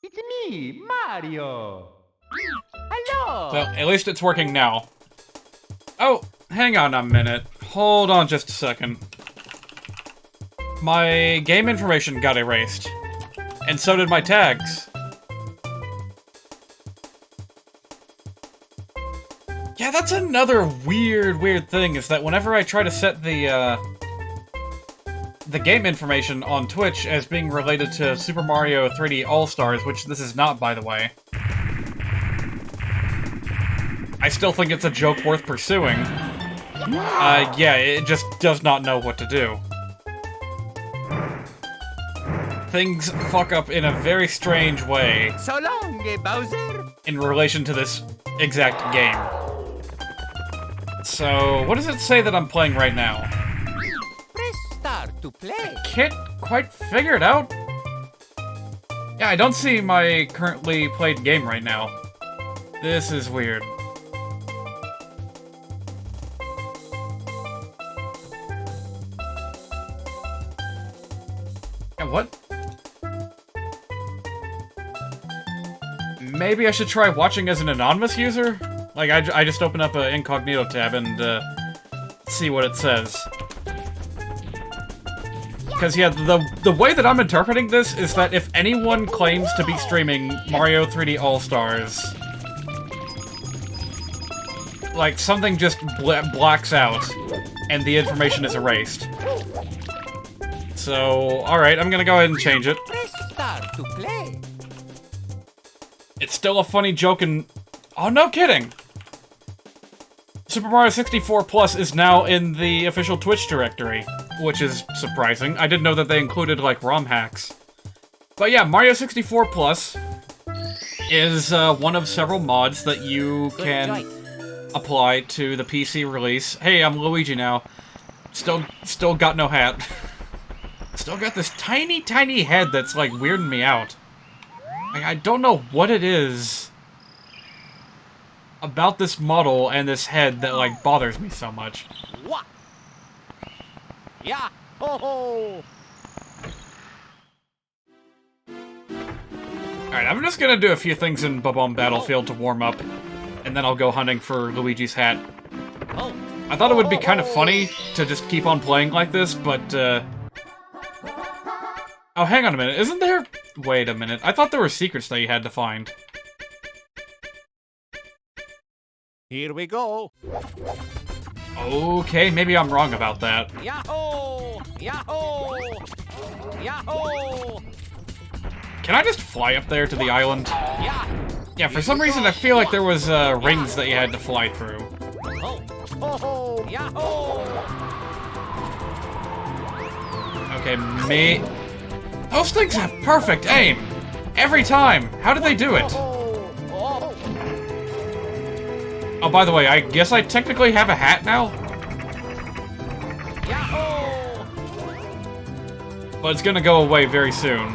It's me, Mario. Hello. Well, at least it's working now. Oh, hang on a minute. Hold on just a second. My game information got erased. And so did my tags. Yeah, that's another weird thing, is that whenever I try to set the game information on Twitch as being related to Super Mario 3D All-Stars, which this is not, by the way, I still think it's a joke worth pursuing. Yeah, it just does not know what to do. Things fuck up in a very strange way. So long, Bowser. In relation to this exact game. So, what does it say that I'm playing right now? Press start to play. Can't quite figure it out. Yeah, I don't see my currently played game right now. This is weird. Yeah, what? Maybe I should try watching as an anonymous user? Like, I just open up an incognito tab and, see what it says. Because, yeah, the way that I'm interpreting this is that if anyone claims to be streaming Mario 3D All-Stars, like, something just blacks out, and the information is erased. So, alright, I'm gonna go ahead and change it. Press start to play. It's still a funny joke and... Oh, no kidding! Super Mario 64 Plus is now in the official Twitch directory, which is surprising. I didn't know that they included, like, ROM hacks. But yeah, Mario 64 Plus is one of several mods that you can apply to the PC release. Hey, I'm Luigi now. Still got no hat. Still got this tiny head that's, like, weirding me out. Like, I don't know what it is about this model and this head that, like, bothers me so much. What? Yeah. Ho ho. Alright, I'm just gonna do a few things in Bob-omb Battlefield to warm up, and then I'll go hunting for Luigi's hat. I thought it would be kind of funny to just keep on playing like this, but, Oh, hang on a minute, isn't there... Wait a minute, I thought there were secrets that you had to find. Here we go. Okay, maybe I'm wrong about that. Yahoo! Yahoo! Yahoo! Can I just fly up there to the island? Yeah. Yeah, for some reason I feel like there was, rings that you had to fly through. Oh. Ho ho! Yahoo! Okay, those things have perfect aim! Every time! How did they do it? Oh, by the way, I guess I technically have a hat now? Yahoo! But it's gonna go away very soon.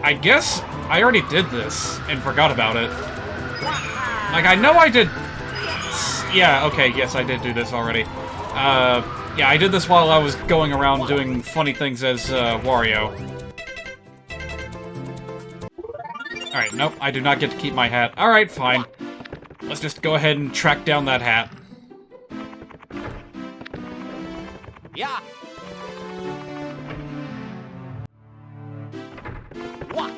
I guess I already did this and forgot about it. Like, I know I did... Yeah, okay, yes, I did do this already. Yeah, I did this while I was going around doing funny things as, Wario. Alright, nope, I do not get to keep my hat. Alright, fine. Let's just go ahead and track down that hat. Yeah. What?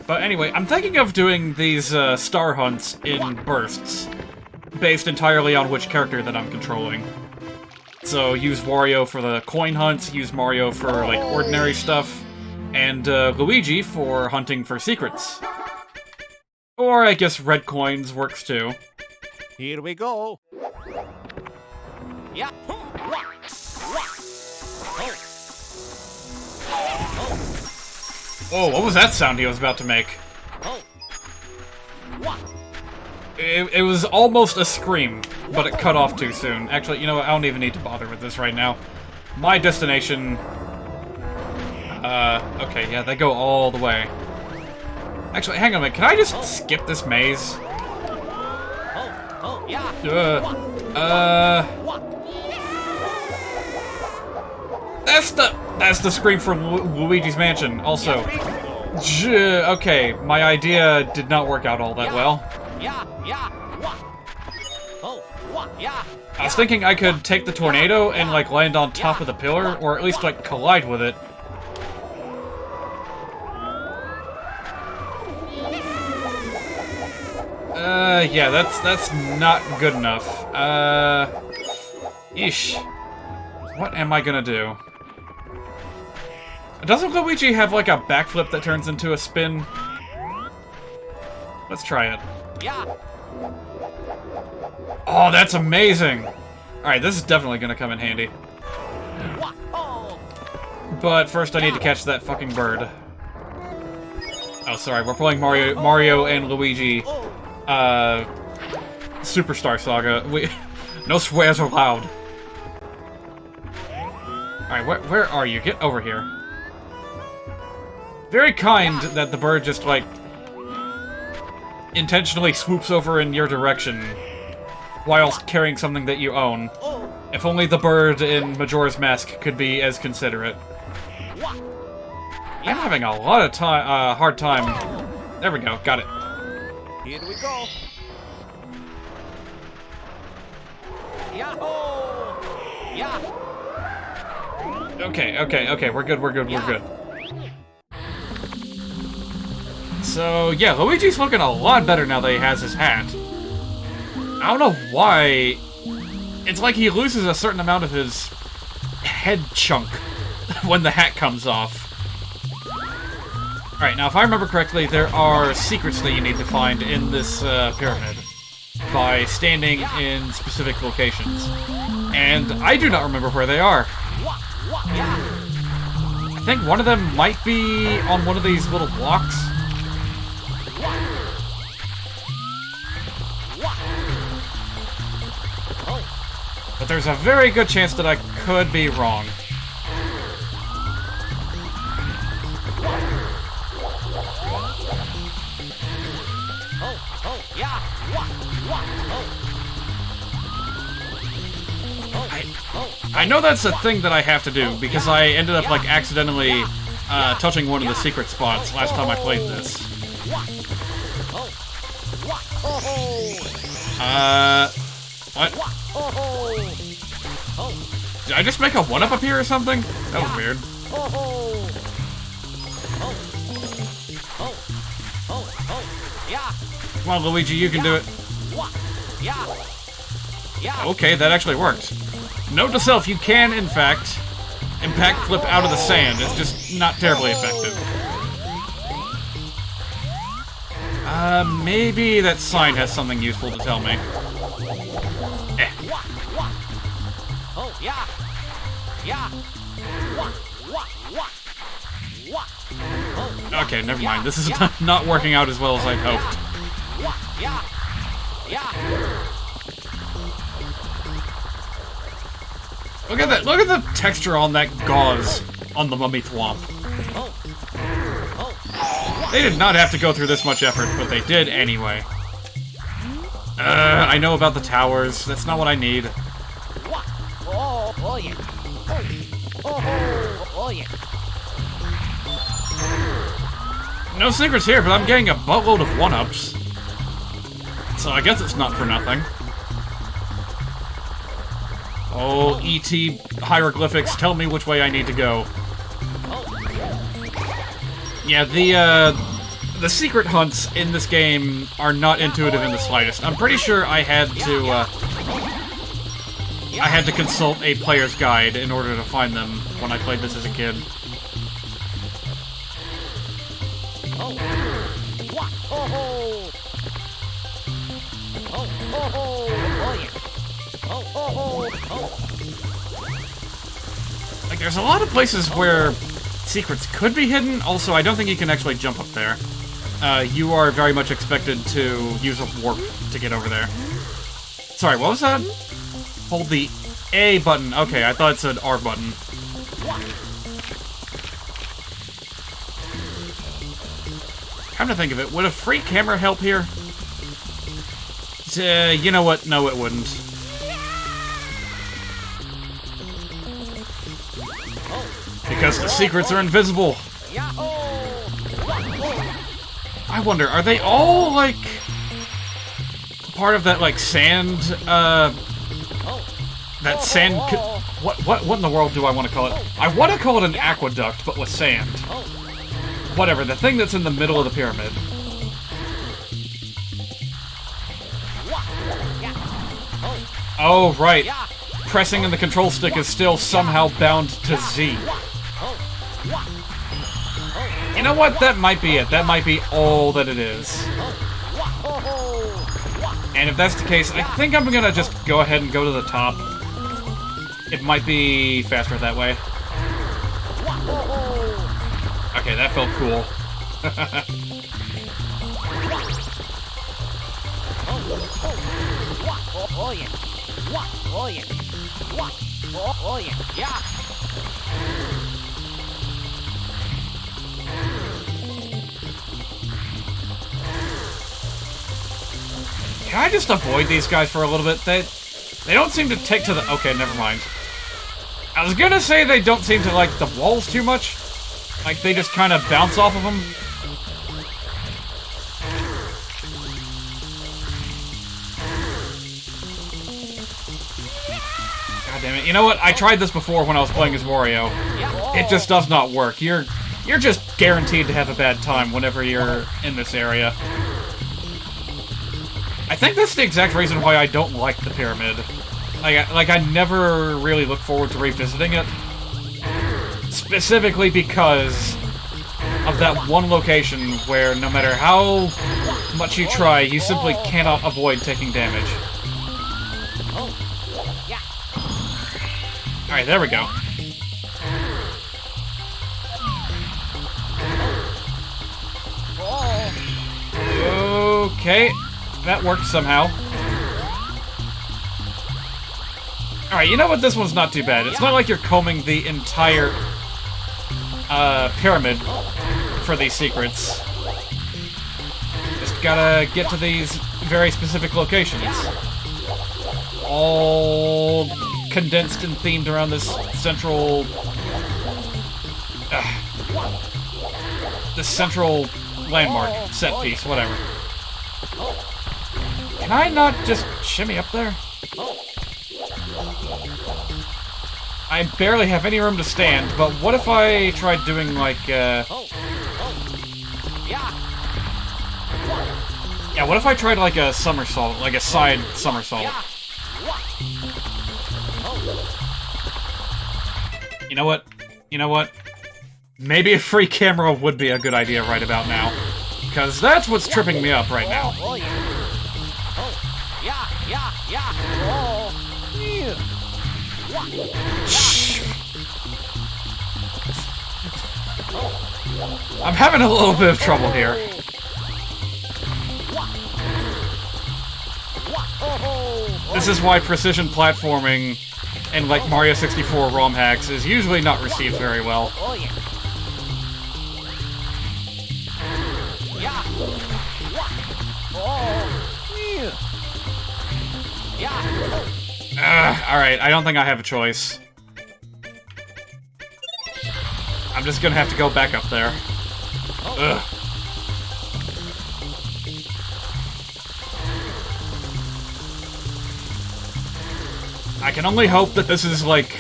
But anyway, I'm thinking of doing these, star hunts in bursts, based entirely on which character that I'm controlling. So, use Wario for the coin hunts, use Mario for, like, ordinary stuff, and, Luigi for hunting for secrets. Or, I guess red coins works too. Here we go. Yeah. Whoa, what was that sound he was about to make? It was almost a scream, but it cut off too soon. Actually, you know what, I don't even need to bother with this right now. My destination... okay, yeah, they go all the way. Actually, hang on a minute, can I just skip this maze? That's the scream from Luigi's Mansion. Also, okay, my idea did not work out all that well. I was thinking I could take the tornado and like land on top of the pillar, or at least like collide with it. Yeah, that's not good enough. Eesh. What am I gonna do? Doesn't Luigi have like a backflip that turns into a spin? Let's try it. Oh, that's amazing! Alright, this is definitely gonna come in handy. But first I need to catch that fucking bird. Oh, sorry, we're playing Mario and Luigi, Superstar Saga. No swears allowed. Alright, where are you? Get over here. Very kind that the bird just, like, intentionally swoops over in your direction whilst carrying something that you own. If only the bird in Majora's Mask could be as considerate. I'm having a lot of hard time. There we go, got it. Here we go. Yahoo! Yeah. Okay, we're good. So, yeah, Luigi's looking a lot better now that he has his hat. I don't know why. It's like he loses a certain amount of his head chunk when the hat comes off. Alright, now if I remember correctly, there are secrets that you need to find in this pyramid by standing in specific locations. And I do not remember where they are. I think one of them might be on one of these little blocks. But there's a very good chance that I could be wrong. I know that's a thing that I have to do, because I ended up, like, accidentally touching one of the secret spots last time I played this. What? Did I just make a one-up up here or something? That was weird. Come on, Luigi, you can do it. Okay, that actually worked. Note to self, you can, in fact, impact flip out of the sand. It's just not terribly effective. Maybe that sign has something useful to tell me. Okay, never mind. This is not working out as well as I'd hoped. Look at that! Look at the texture on that gauze on the mummy thwomp. They did not have to go through this much effort, but they did anyway. I know about the towers. That's not what I need. No secrets here, but I'm getting a buttload of one-ups. So I guess it's not for nothing. Oh, E.T. hieroglyphics, tell me which way I need to go. Yeah, the secret hunts in this game are not intuitive in the slightest. I'm pretty sure I had to consult a player's guide in order to find them when I played this as a kid. Like, there's a lot of places where secrets could be hidden. Also, I don't think you can actually jump up there. You are very much expected to use a warp to get over there. Sorry, what was that? Hold the A button. Okay, I thought it said R button. Come to think of it, would a free camera help here? You know what? No, it wouldn't. because the secrets are invisible. I wonder, are they all, like, part of that, like, sand, that sand... What in the world do I want to call it? I want to call it an aqueduct, but with sand. Whatever, the thing that's in the middle of the pyramid. Oh, right. Pressing in the control stick is still somehow bound to Z. You know what? That might be it. That might be all that it is. And if that's the case, I think I'm gonna just go ahead and go to the top. It might be faster that way. Okay, that felt cool. Can I just avoid these guys for a little bit? They don't seem to take to the... Okay, never mind. I was gonna say they don't seem to like the walls too much. Like, they just kind of bounce off of them. God damn it. You know what? I tried this before when I was playing as Wario. It just does not work. You're just guaranteed to have a bad time whenever you're in this area. I think that's the exact reason why I don't like the pyramid. Like, I never really look forward to revisiting it. Specifically because of that one location where no matter how much you try, you simply cannot avoid taking damage. Alright, there we go. Okay, that worked somehow. Alright, you know what? This one's not too bad. It's not like you're combing the entire pyramid for these secrets. Just gotta get to these very specific locations. All condensed and themed around this central... this central landmark, set piece, whatever. Can I not just shimmy up there? I barely have any room to stand, but what if I tried doing, like, Yeah, what if I tried, like, a somersault, like a side somersault? You know what? You know what? Maybe a free camera would be a good idea right about now. Because that's what's tripping me up right now. Shh. I'm having a little bit of trouble here. This is why precision platforming and like Mario 64 ROM hacks is usually not received very well. Alright, I don't think I have a choice. I'm just gonna have to go back up there. Ugh. I can only hope that this is, like,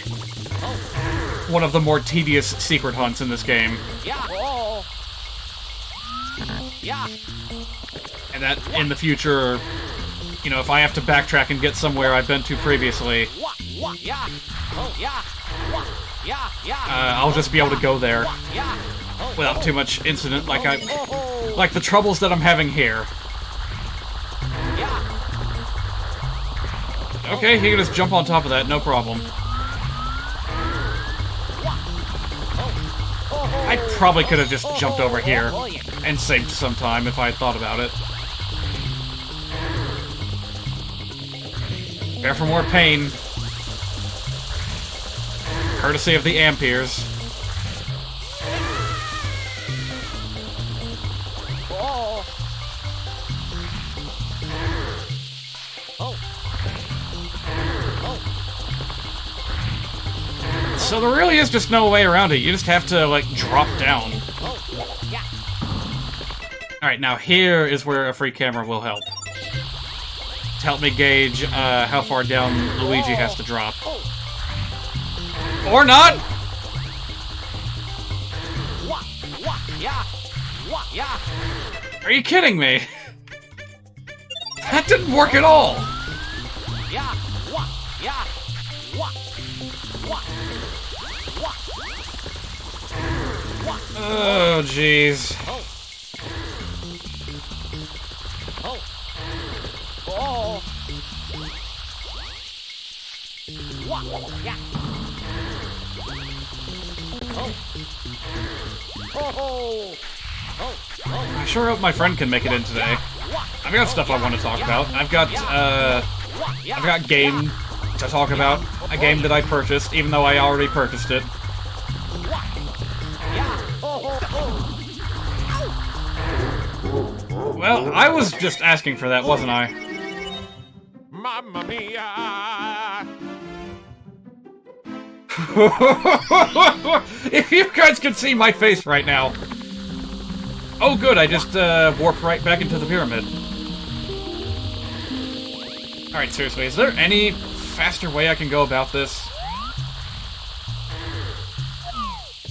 one of the more tedious secret hunts in this game. And that, in the future, you know, if I have to backtrack and get somewhere I've been to previously, I'll just be able to go there without too much incident, like the troubles that I'm having here. Okay, he can just jump on top of that, no problem. I probably could have just jumped over here and saved some time if I had thought about it. Prepare for more pain. Courtesy of the Amperes. So there really is just no way around it. You just have to, like, drop down. Alright, now here is where a free camera will help. To help me gauge how far down Luigi has to drop. Or not! Are you kidding me? That didn't work at all! Oh, jeez. I sure hope my friend can make it in today. I've got stuff I want to talk about. I've got game to talk about. A game that I purchased, even though I already purchased it. Well, I was just asking for that, wasn't I? Mamma mia! If you guys could see my face right now. Oh good, I just warped right back into the pyramid. Alright, seriously, is there any faster way I can go about this?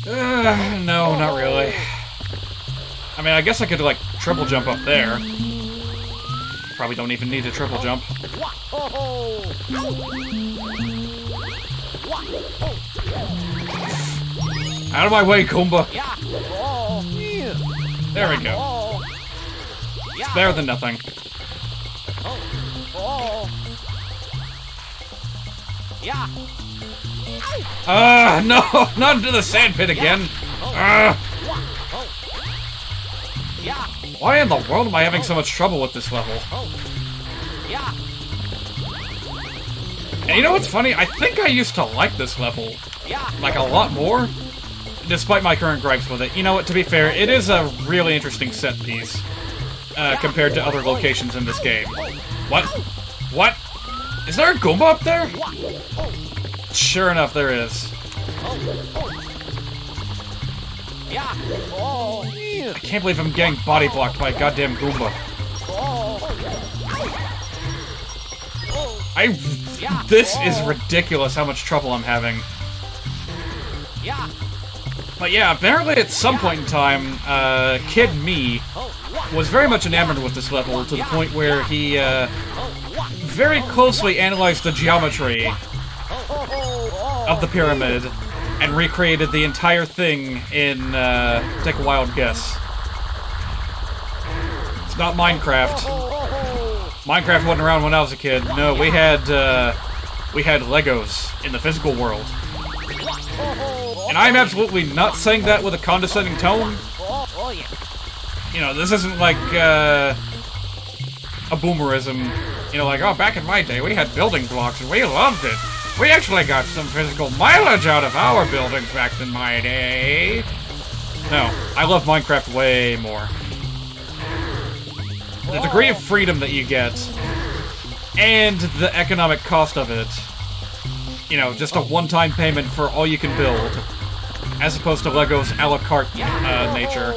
No, not really. I mean, I guess I could, like, triple jump up there. Probably don't even need a triple jump. Out of my way, Goomba! There we go. It's better than nothing. No! Not into the sand pit again! Why in the world am I having so much trouble with this level? And you know what's funny? I think I used to like this level, like, a lot more, despite my current gripes with it. You know what, to be fair, it is a really interesting set piece, compared to other locations in this game. What? What? Is there a Goomba up there? Sure enough, there is. I can't believe I'm getting body blocked by a goddamn Goomba. This is ridiculous how much trouble I'm having. But yeah, apparently at some point in time, Kid Me was very much enamored with this level to the point where he very closely analyzed the geometry of the pyramid and recreated the entire thing in, take a wild guess. It's not Minecraft. Minecraft wasn't around when I was a kid. No, we had Legos in the physical world. And I'm absolutely not saying that with a condescending tone. You know, this isn't like, a boomerism. You know, like, oh, back in my day, we had building blocks and we loved it. We actually got some physical mileage out of our buildings back in my day. No, I love Minecraft way more. The degree of freedom that you get, and the economic cost of it. You know, just a one-time payment for all you can build, as opposed to Lego's a la carte nature.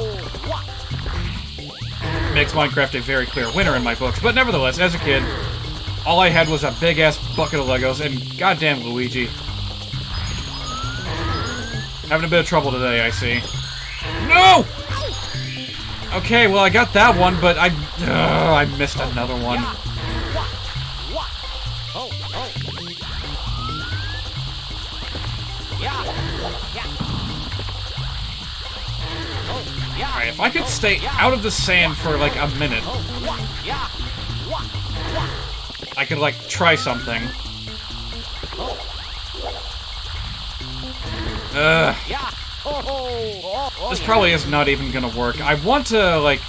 Makes Minecraft a very clear winner in my books, but nevertheless, as a kid, all I had was a big-ass bucket of Legos, and goddamn Luigi. Having a bit of trouble today, I see. No! Okay, well, I got that one, but I missed another one. Alright, if I could stay out of the sand for, like, a minute, I could, like, try something. This probably is not even gonna work. I want to, like,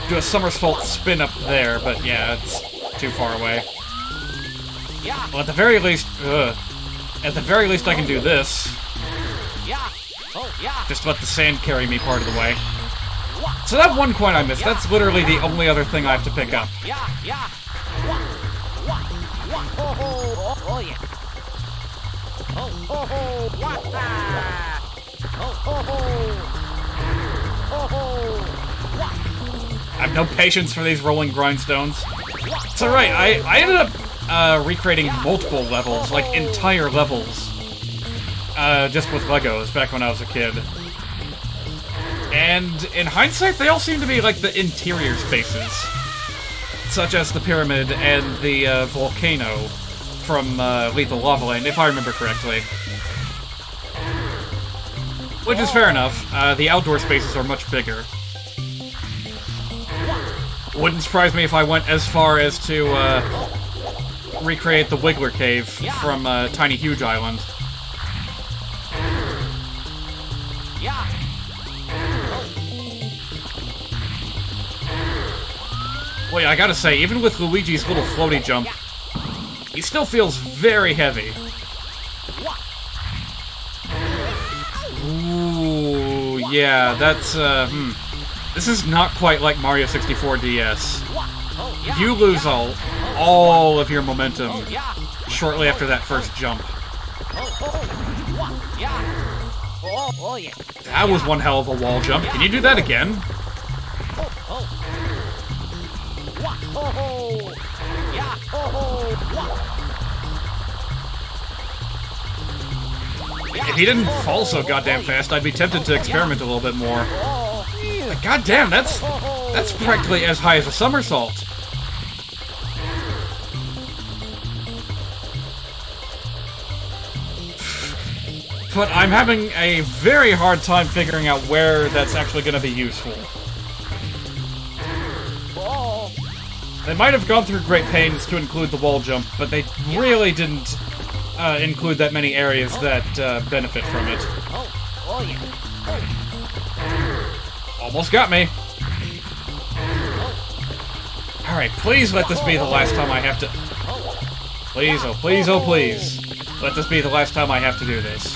do a somersault spin up there, but yeah, it's too far away. Well, at the very least, I can do this. Just let the sand carry me part of the way. So that one coin I missed, that's literally the only other thing I have to pick up. I have no patience for these rolling grindstones. It's alright, I ended up recreating multiple levels, like entire levels, just with Legos back when I was a kid. And in hindsight, they all seem to be like the interior spaces, such as the pyramid and the volcano from Lethal Lava Land, if I remember correctly. Which is fair enough. The outdoor spaces are much bigger. Wouldn't surprise me if I went as far as to recreate the Wiggler Cave from Tiny Huge Island. Well, yeah, I gotta say, even with Luigi's little floaty jump, he still feels very heavy. Ooh, yeah, that's, This is not quite like Mario 64 DS. You lose all of your momentum shortly after that first jump. That was one hell of a wall jump. Can you do that again? If he didn't fall so goddamn fast, I'd be tempted to experiment a little bit more. But goddamn, that's practically as high as a somersault. But I'm having a very hard time figuring out where that's actually going to be useful. They might have gone through great pains to include the wall jump, but they really didn't include that many areas that benefit from it. Almost got me. Alright, please let this be the last time I have to... Please, oh please, oh please. Let this be the last time I have to do this.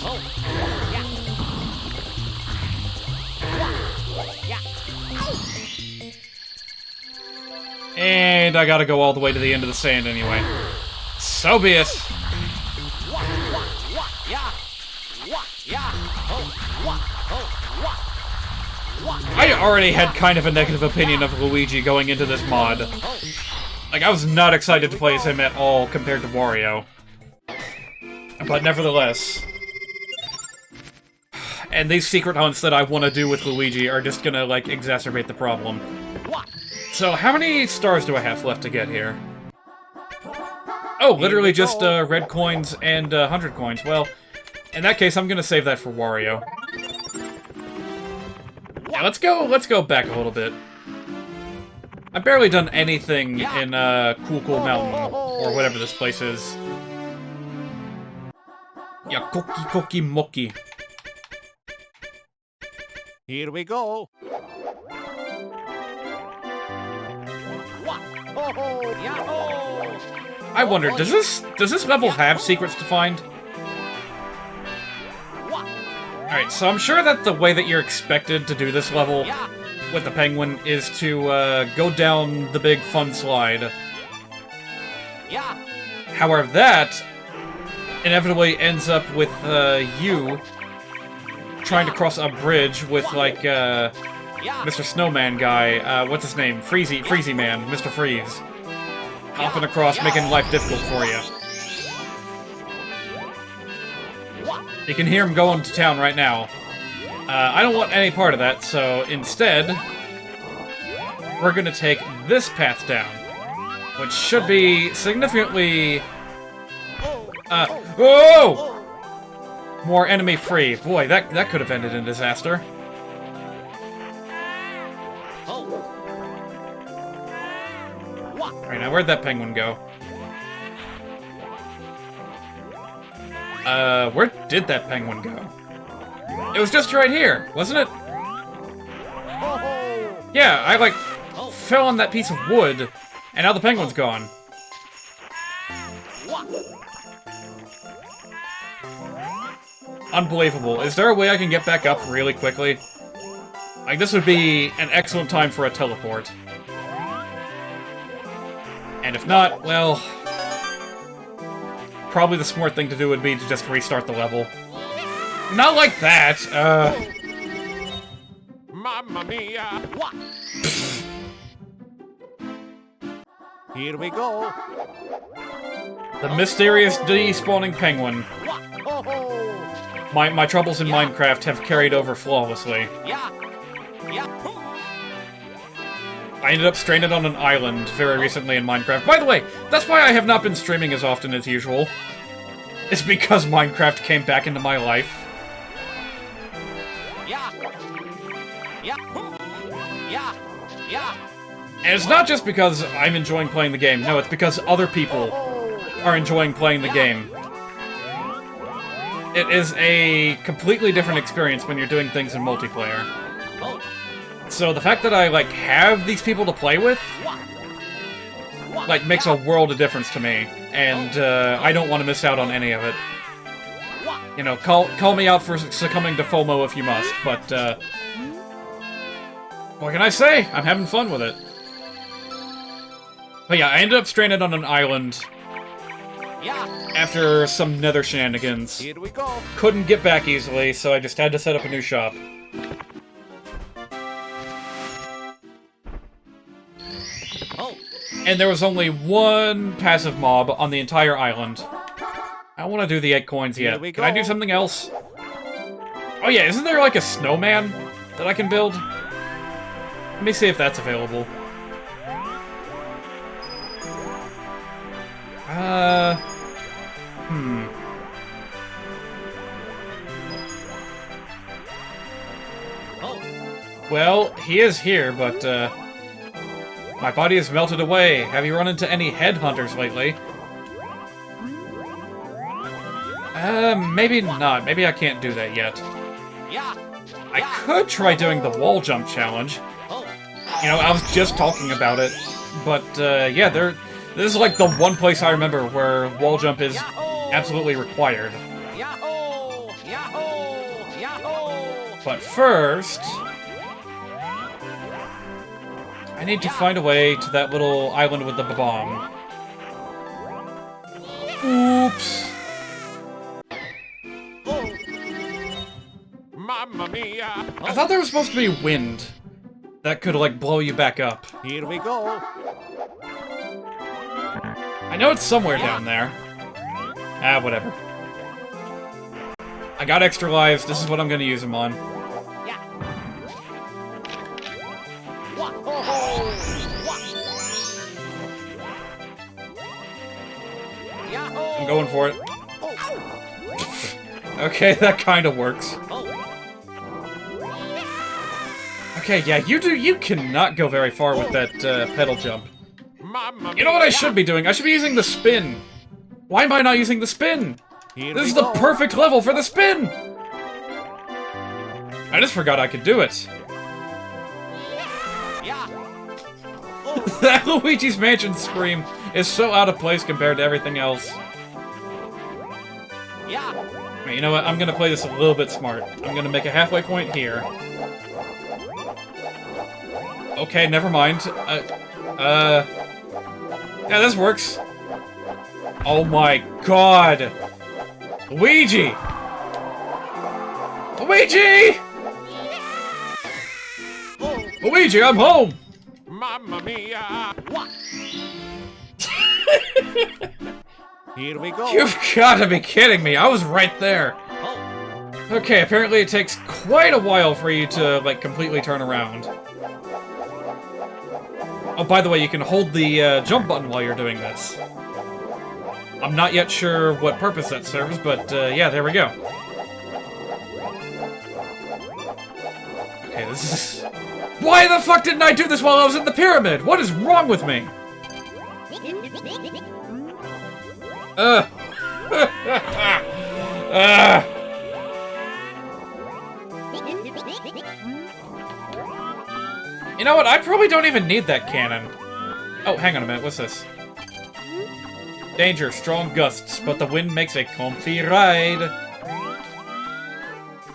And I gotta go all the way to the end of the sand anyway. So be it. I already had kind of a negative opinion of Luigi going into this mod. Like, I was not excited to play as him at all compared to Wario. But nevertheless. And these secret hunts that I want to do with Luigi are just gonna, like, exacerbate the problem. So, how many stars do I have left to get here? Oh, literally just red coins and 100 coins. Well, in that case, I'm gonna save that for Wario. Yeah, let's go back a little bit. I've barely done anything in Cool Mountain, or whatever this place is. Yeah, Koki Moki. Here we go. I wonder, does this level have secrets to find? Alright, so I'm sure that the way that you're expected to do this level with the penguin is to go down the big fun slide. However, that inevitably ends up with you trying to cross a bridge with, like, Mr. Snowman guy, what's his name? Freezy Man, Mr. Freeze. Hopping across, making life difficult for you. You can hear him going to town right now. I don't want any part of that, so instead, we're gonna take this path down, which should be significantly, whoa! More enemy-free. Boy, that could have ended in disaster. Alright, now where'd that penguin go? Where did that penguin go? It was just right here, wasn't it? Yeah, I, like, fell on that piece of wood, and now the penguin's gone. Unbelievable. Is there a way I can get back up really quickly? Like, this would be an excellent time for a teleport. And if not, well... probably the smart thing to do would be to just restart the level. Not like that, Mamma mia! What? Here we go. The mysterious despawning penguin. Oh, My troubles in Minecraft have carried over flawlessly. yeah. I ended up stranded on an island very recently in Minecraft. By the way, that's why I have not been streaming as often as usual. It's because Minecraft came back into my life. Yeah. Yeah. Yeah. Yeah. And it's not just because I'm enjoying playing the game. No, it's because other people are enjoying playing the game. It is a completely different experience when you're doing things in multiplayer. So the fact that I, like, have these people to play with, like, makes a world of difference to me. And, I don't want to miss out on any of it. You know, call me out for succumbing to FOMO if you must, but, what can I say? I'm having fun with it. But yeah, I ended up stranded on an island after some nether shenanigans. Here we go. Couldn't get back easily, so I just had to set up a new shop. And there was only one passive mob on the entire island. I don't want to do the 8 coins yet. Can I do something else? Oh yeah, isn't there like a snowman that I can build? Let me see if that's available. Well, he is here, but, my body has melted away. Have you run into any headhunters lately? Maybe not. Maybe I can't do that yet. I could try doing the wall jump challenge. You know, I was just talking about it. But, yeah, this is like the one place I remember where wall jump is absolutely required. But first, I need to find a way to that little island with the bomb. Oops. Mamma mia! I thought there was supposed to be wind that could, like, blow you back up. Here we go. I know it's somewhere down there. Ah, whatever. I got extra lives. This is what I'm gonna use them on. I'm going for it. Okay, that kind of works. Okay, yeah, you cannot go very far with that pedal jump. You know what I should be doing? I should be using the spin. Why am I not using the spin? This is the perfect level for the spin! I just forgot I could do it. That Luigi's Mansion scream is so out of place compared to everything else. Right, you know what? I'm gonna play this a little bit smart. I'm gonna make a halfway point here. Okay, never mind. Yeah, this works. Oh my god! Luigi! Luigi! Luigi, I'm home! Mamma mia! Here we go. You've gotta be kidding me, I was right there. Okay, apparently it takes quite a while for you to, like, completely turn around. Oh, by the way, you can hold the jump button while you're doing this. I'm not yet sure what purpose that serves, but yeah, there we go. Okay, this is... Why the fuck didn't I do this while I was in the pyramid? What is wrong with me? You know what? I probably don't even need that cannon. Oh, hang on a minute. What's this? Danger, strong gusts, but the wind makes a comfy ride.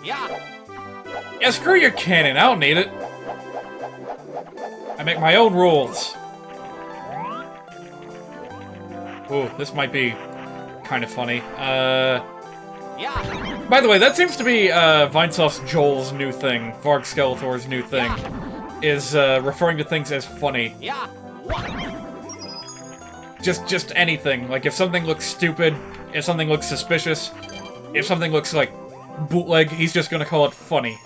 Yeah, screw your cannon. I don't need it. I make my own rules. Ooh, this might be kind of funny. Yeah. By the way, that seems to be Vinesauce Joel's new thing, Varg Skeletor's new thing, is referring to things as funny. Yeah. Just anything. Like, if something looks stupid, if something looks suspicious, if something looks like bootleg, he's just gonna call it funny.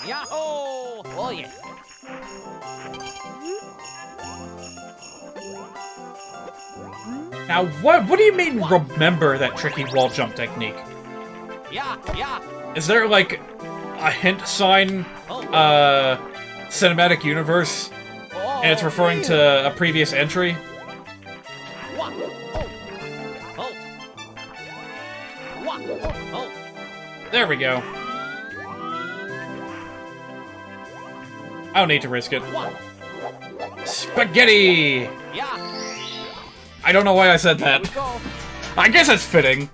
Yahoo! Oh yeah. Now, what do you mean, remember that tricky wall jump technique? Yeah. Yeah. Is there, like, a hint sign, cinematic universe, and it's referring to a previous entry? There we go. I don't need to risk it. Spaghetti! I don't know why I said that. I guess it's fitting.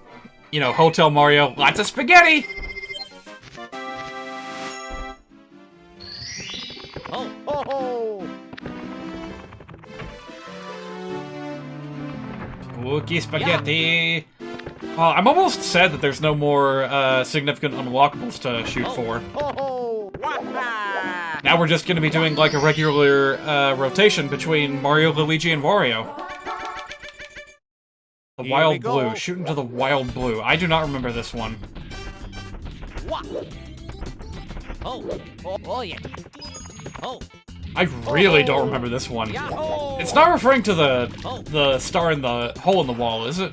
You know, Hotel Mario, lots of spaghetti! Spooky spaghetti! Oh, I'm almost sad that there's no more significant unlockables to shoot for. Now we're just gonna be doing like a regular rotation between Mario, Luigi, and Wario. The Wild Blue. Shoot into the Wild Blue. I do not remember this one. I really don't remember this one. It's not referring to the star in the hole in the wall, is it?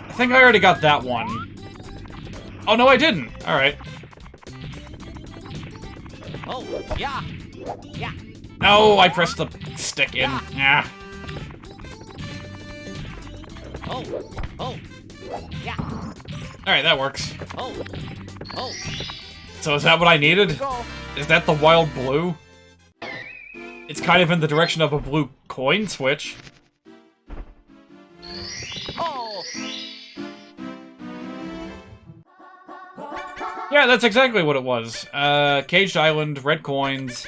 I think I already got that one. Oh, no, I didn't. Alright. No, I pressed the stick in. Yeah. Alright, that works. So is that what I needed? Is that the Wild Blue? It's kind of in the direction of a blue coin switch. Yeah, that's exactly what it was. Caged Island, red coins.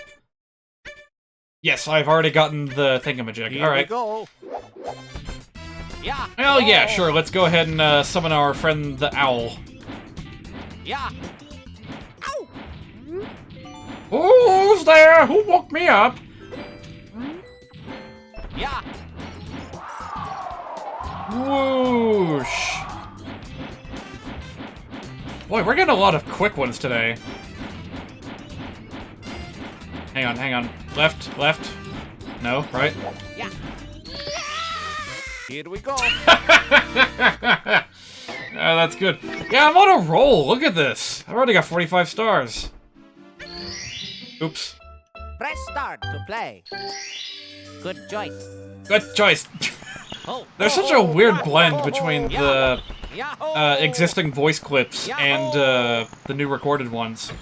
Yes, I've already gotten the thingamajig. Alright. Well, yeah, sure, let's go ahead and summon our friend the owl. Who's there? Who woke me up? Whoosh. Boy, we're getting a lot of quick ones today. Hang on, hang on. Left, left. No, right? Here we go. That's good. Yeah, I'm on a roll. Look at this. I've already got 45 stars. Oops. Press start to play. Good choice. Good choice. There's such a weird blend between the existing voice clips and the new recorded ones.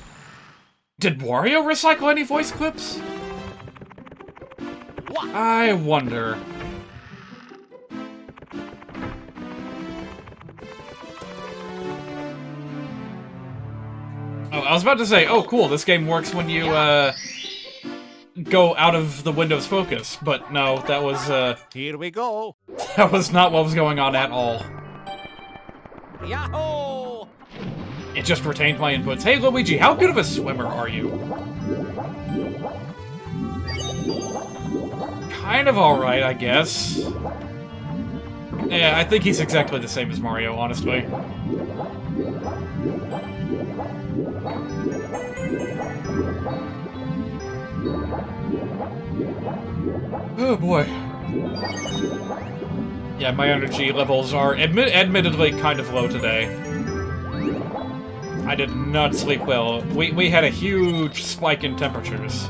Did Wario recycle any voice clips? I wonder. Oh, I was about to say, oh cool, this game works when you go out of the Windows focus, but no, that was Here we go. that was not what was going on at all. Yahoo! It just retained my inputs. Hey Luigi, how good of a swimmer are you? Kind of alright, I guess. Yeah, I think he's exactly the same as Mario, honestly. Oh boy. Yeah, my energy levels are admittedly kind of low today. I did not sleep well. We had a huge spike in temperatures.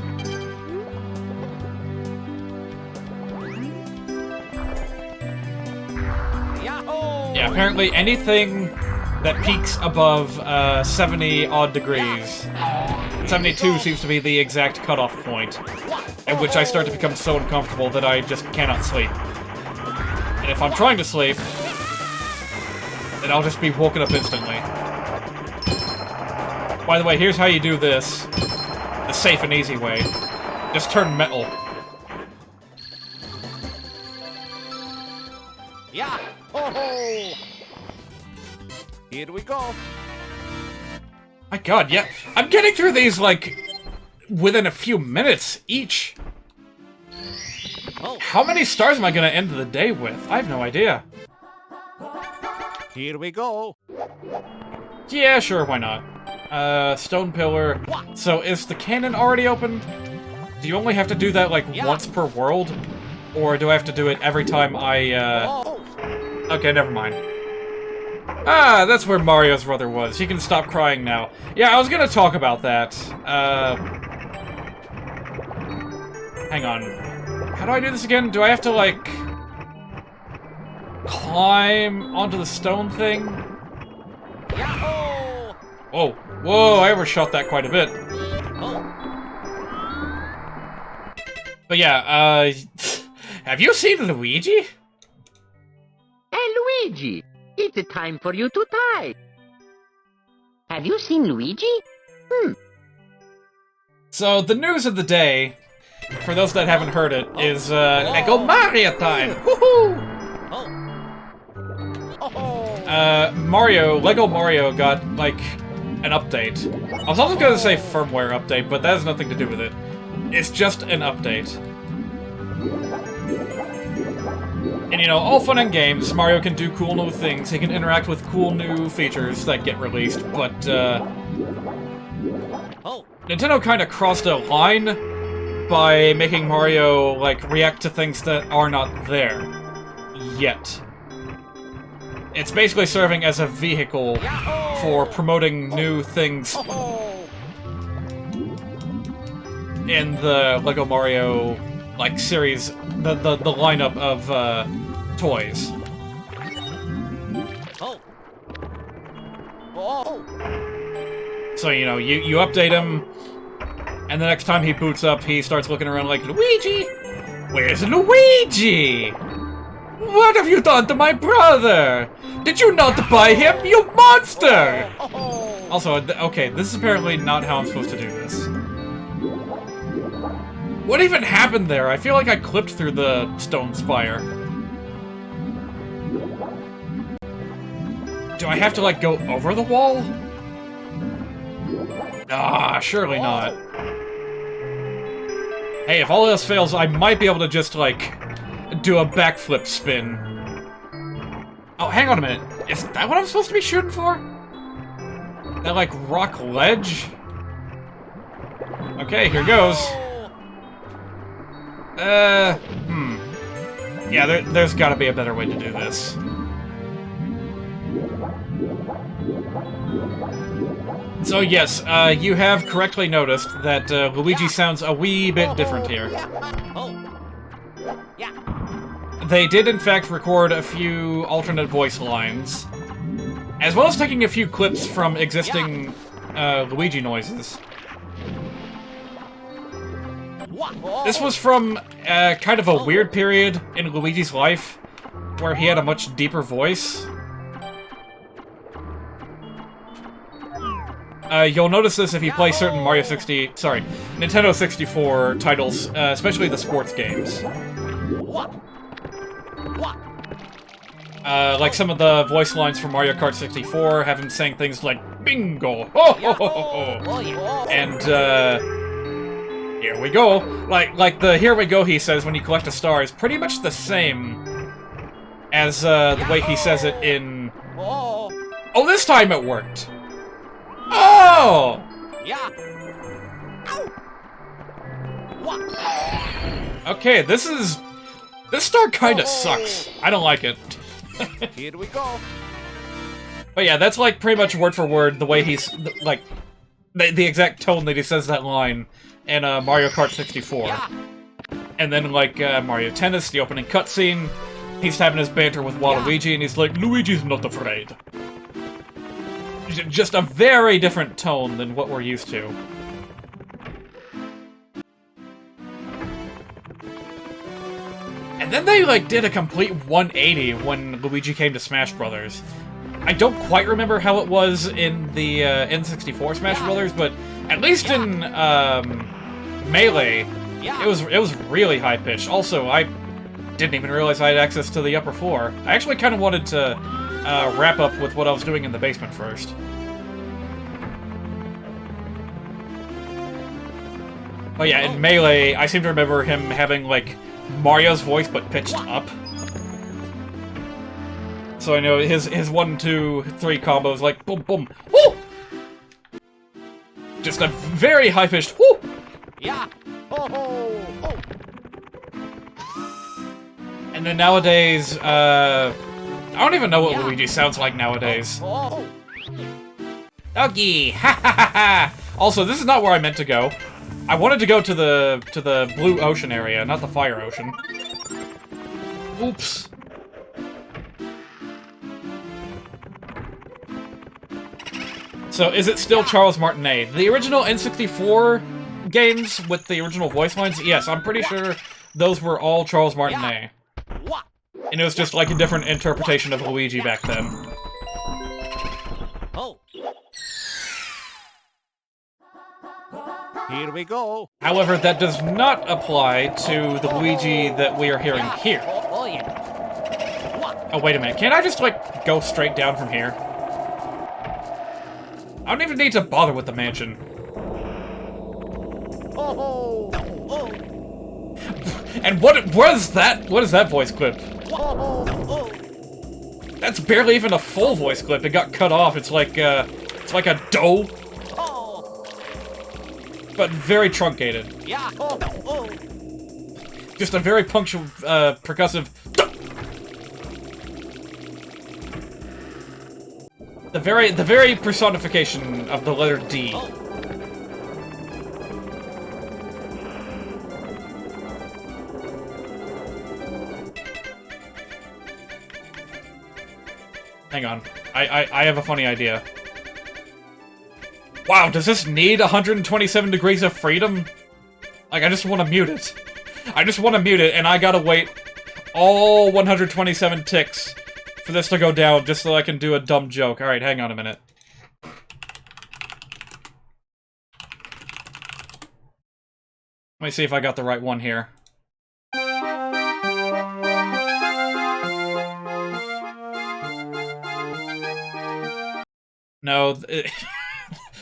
Yeah, apparently anything that peaks above 70-odd degrees. 72 seems to be the exact cutoff point, at which I start to become so uncomfortable that I just cannot sleep. And if I'm trying to sleep, then I'll just be woken up instantly. By the way, here's how you do this. The safe and easy way. Just turn metal. Yeah. Ho ho. Here we go. My god, yeah. I'm getting through these, like, within a few minutes each. Oh. How many stars am I gonna end the day with? I have no idea. Here we go. Yeah, sure, why not? Stone pillar. What? So, is the cannon already open? Do you only have to do that, like, Yeah. once per world? Or do I have to do it every time I, Oh. Okay, never mind. Ah, that's where Mario's brother was. He can stop crying now. Yeah, I was gonna talk about that. Hang on. How do I do this again? Do I have to, like, climb onto the stone thing? Yahoo! Oh, whoa, I overshot that quite a bit. Oh. But yeah, have you seen Luigi? Hey, Luigi! It's time for you to tie. Have you seen Luigi? So, the news of the day, for those that haven't heard it, is, Lego Mario time! Woohoo! Oh. Lego Mario got, like, an update. I was also gonna say firmware update, but that has nothing to do with it. It's just an update. And, you know, all fun and games, Mario can do cool new things, he can interact with cool new features that get released, but, Oh. Nintendo kinda crossed a line by making Mario, like, react to things that are not there. Yet. It's basically serving as a vehicle for promoting new things Oh. in the Lego Mario, like, series, the lineup of, toys. Oh. Oh. So, you know, you update him, and the next time he boots up, he starts looking around like, Luigi? Where's Luigi? What have you done to my brother? Did you not buy him, you monster? Oh. Also, okay, this is apparently not how I'm supposed to do this. What even happened there? I feel like I clipped through the stone spire. Do I have to, like, go over the wall? Ah, surely not. Hey, if all else fails, I might be able to just, like, do a backflip spin. Oh, hang on a minute. Is that what I'm supposed to be shooting for? That, like, rock ledge? Okay, here goes. Yeah, there's gotta be a better way to do this. So yes, you have correctly noticed that Luigi sounds a wee bit different here. Oh. Yeah. They did in fact record a few alternate voice lines, as well as taking a few clips from existing Luigi noises. This was from kind of a weird period in Luigi's life, where he had a much deeper voice. You'll notice this if you play certain Nintendo 64 titles, especially the sports games. Like some of the voice lines from Mario Kart 64 have him saying things like, bingo! Ho ho ho ho ho! And, here we go! Like the here we go he says when you collect a star is pretty much the same as, the way he says it in... Oh, this time it worked! Oh! Yeah. Okay, this star kinda sucks. I don't like it. Here we go. But yeah, that's like pretty much word for word the way he's, like, the exact tone that he says that line in Mario Kart 64. Yeah. And then, like, Mario Tennis, the opening cutscene, he's having his banter with Waluigi, and he's like, Luigi's not afraid. Just a very different tone than what we're used to. And then they, like, did a complete 180 when Luigi came to Smash Brothers. I don't quite remember how it was in the N64 Smash Brothers, but at least in Melee, it was really high-pitched. Also, Didn't even realize I had access to the upper floor. I actually kind of wanted to wrap up with what I was doing in the basement first. Oh yeah, in Melee, I seem to remember him having, like, Mario's voice, but pitched up. So I know his 1, 2, 3 combos, like, boom, boom, woo! Just a very high-pitched woo! Yeah. Ho, ho, ho. And then nowadays, I don't even know what Luigi sounds like nowadays. Oh. Okay, ha ha ha ha! Also, this is not where I meant to go. I wanted to go to the blue ocean area, not the fire ocean. Oops. So, is it still Charles Martinet? The original N64 games with the original voice lines? Yes, I'm pretty sure those were all Charles Martinet. And it was just like a different interpretation of Luigi back then. Oh. Here we go. However, that does not apply to the Luigi that we are hearing here. Oh, yeah. Oh, wait a minute. Can't I just, like, go straight down from here? I don't even need to bother with the mansion. Oh, oh. And what is that? What is that voice clip? Oh. That's barely even a full voice clip. It got cut off. It's like a doe, but very truncated. Yeah. Oh. Just a very punctual, percussive. The very personification of the letter D. Hang on. I have a funny idea. Wow, does this need 127 degrees of freedom? Like, I just want to mute it. I just want to mute it, and I gotta wait all 127 ticks for this to go down just so I can do a dumb joke. Alright, hang on a minute. Let me see if I got the right one here. No, that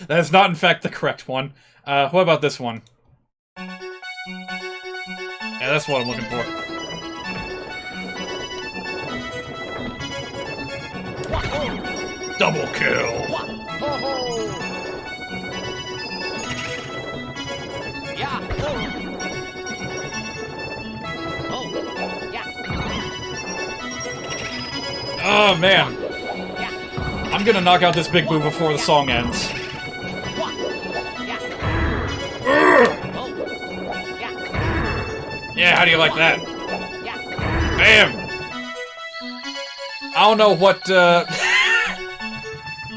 is not in fact the correct one. What about this one? Yeah, that's what I'm looking for. Double kill! Oh, man. I'm gonna knock out this big boo before the song ends. Yeah, how do you like that? Bam! I don't know what,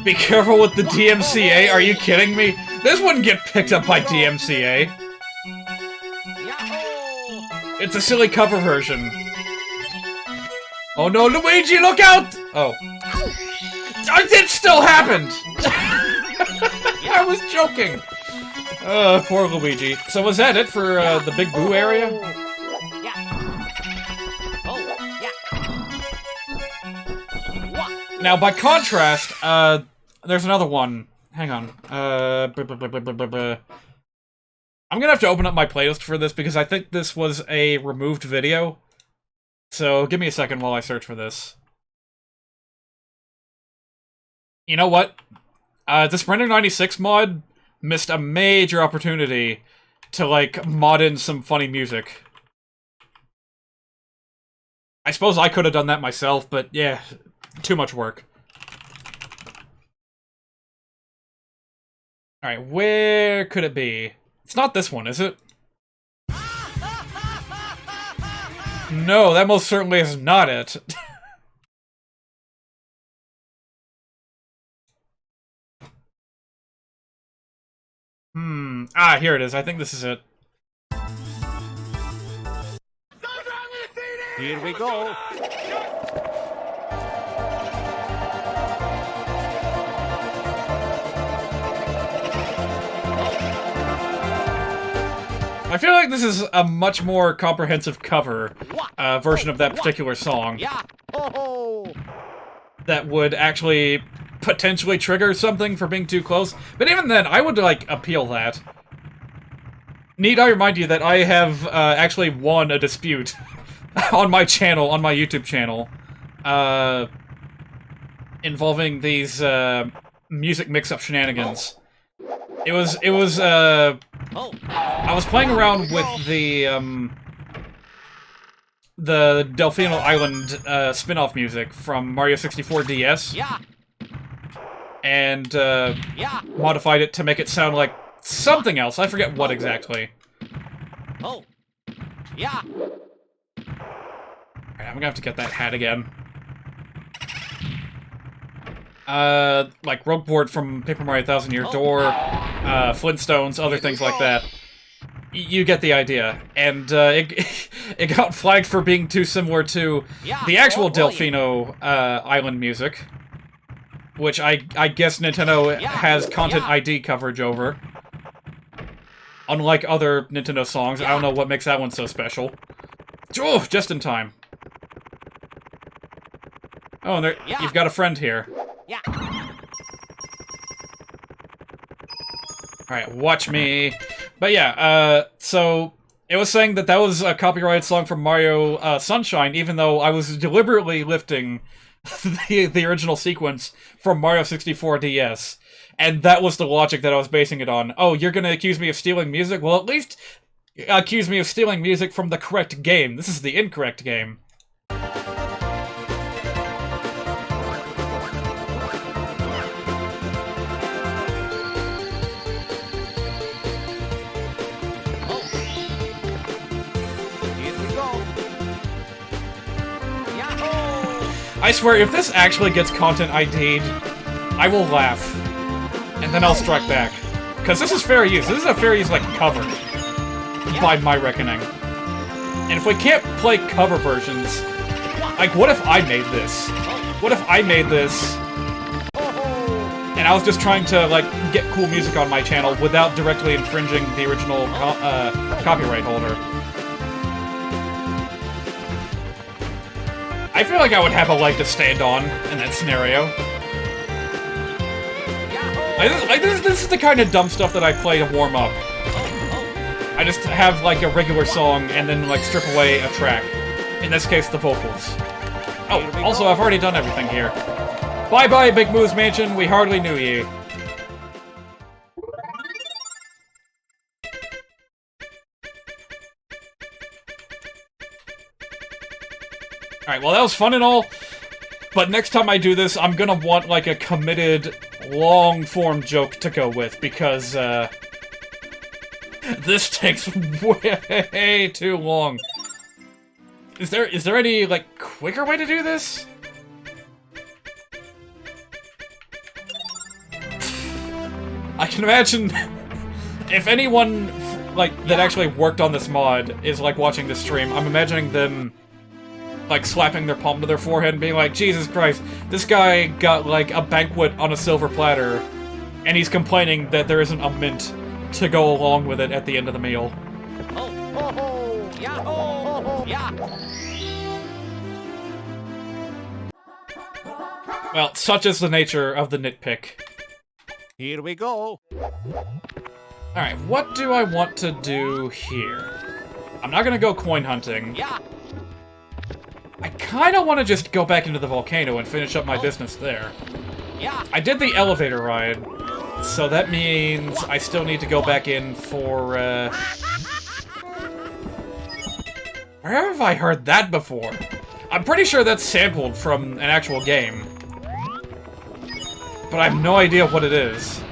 Be careful with the DMCA, are you kidding me? This wouldn't get picked up by DMCA. It's a silly cover version. Oh no, Luigi, look out! Oh. It still happened! I was joking! Poor Luigi. So was that it for, the Big Boo area? Now, by contrast, there's another one. Hang on. I'm gonna have to open up my playlist for this because I think this was a removed video. So, give me a second while I search for this. You know what? This Render96 mod missed a major opportunity to, like, mod in some funny music. I suppose I could have done that myself, but yeah, too much work. Alright, where could it be? It's not this one, is it? No, that most certainly is not it. Ah, here it is. I think this is it. Here we go. I feel like this is a much more comprehensive cover version of that particular song Yeah. Ho ho. that would actually potentially trigger something for being too close. But even then, I would, like, appeal that. Need I remind you that I have actually won a dispute on my channel, on my YouTube channel, involving these music mix-up shenanigans. I was playing around with the Delfino Island spin-off music from Mario 64 DS. Yeah. And Yeah. modified it to make it sound like something else. I forget what exactly. Oh. Yeah. Alright, I'm gonna have to get that hat again. Like Rogue Board from Paper Mario Thousand Year Door, Flintstones, other things like that. You get the idea. And it got flagged for being too similar to the actual Delfino Island music, which I guess Nintendo has Content ID coverage over. Unlike other Nintendo songs, I don't know what makes that one so special. Oh, just in time. Oh, and there, you've got a friend here. Yeah. Alright, watch me. But yeah, so it was saying that that was a copyrighted song from Mario Sunshine, even though I was deliberately lifting the original sequence from Mario 64 DS. And that was the logic that I was basing it on. Oh, you're gonna accuse me of stealing music? Well, at least accuse me of stealing music from the correct game. This is the incorrect game. I swear, if this actually gets Content ID'd, I will laugh. And then I'll strike back. Because this is fair use. This is a fair use, like, cover. By my reckoning. And if we can't play cover versions, like, what if I made this? What if I made this, and I was just trying to, like, get cool music on my channel without directly infringing the original copyright holder? I feel like I would have a leg to stand on in that scenario. Like this is the kind of dumb stuff that I play to warm up. I just have, like, a regular song and then, like, strip away a track. In this case, the vocals. Oh, also, I've already done everything here. Bye-bye, Big Moo's Mansion, we hardly knew ye. Alright, well, that was fun and all, but next time I do this, I'm gonna want, like, a committed, long-form joke to go with, because, this takes way too long. Is there any, like, quicker way to do this? I can imagine if anyone, like, that actually worked on this mod is, like, watching this stream, I'm imagining them, like, slapping their palm to their forehead and being like, Jesus Christ, this guy got, like, a banquet on a silver platter, and he's complaining that there isn't a mint to go along with it at the end of the meal. Oh, ho, ho, yeah, ho, ho, ho, yeah. Well, such is the nature of the nitpick. Here we go. Alright, what do I want to do here? I'm not gonna go coin hunting. Yeah. I kinda wanna just go back into the volcano and finish up my business there. Yeah. I did the elevator ride, so that means I still need to go back in for, where have I heard that before? I'm pretty sure that's sampled from an actual game. But I have no idea what it is.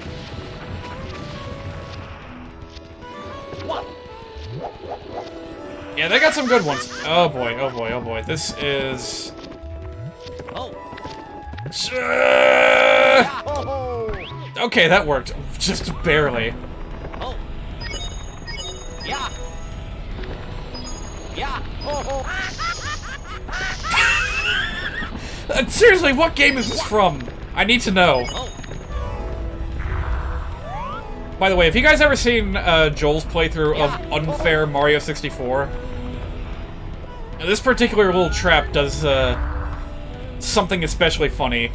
Yeah, they got some good ones. Oh boy, oh boy, oh boy. This is... Oh. Okay, that worked. Just barely. Oh. Yeah. Yeah. Seriously, what game is this from? I need to know. Oh. By the way, have you guys ever seen Joel's playthrough of Unfair Mario 64? This particular little trap does something especially funny.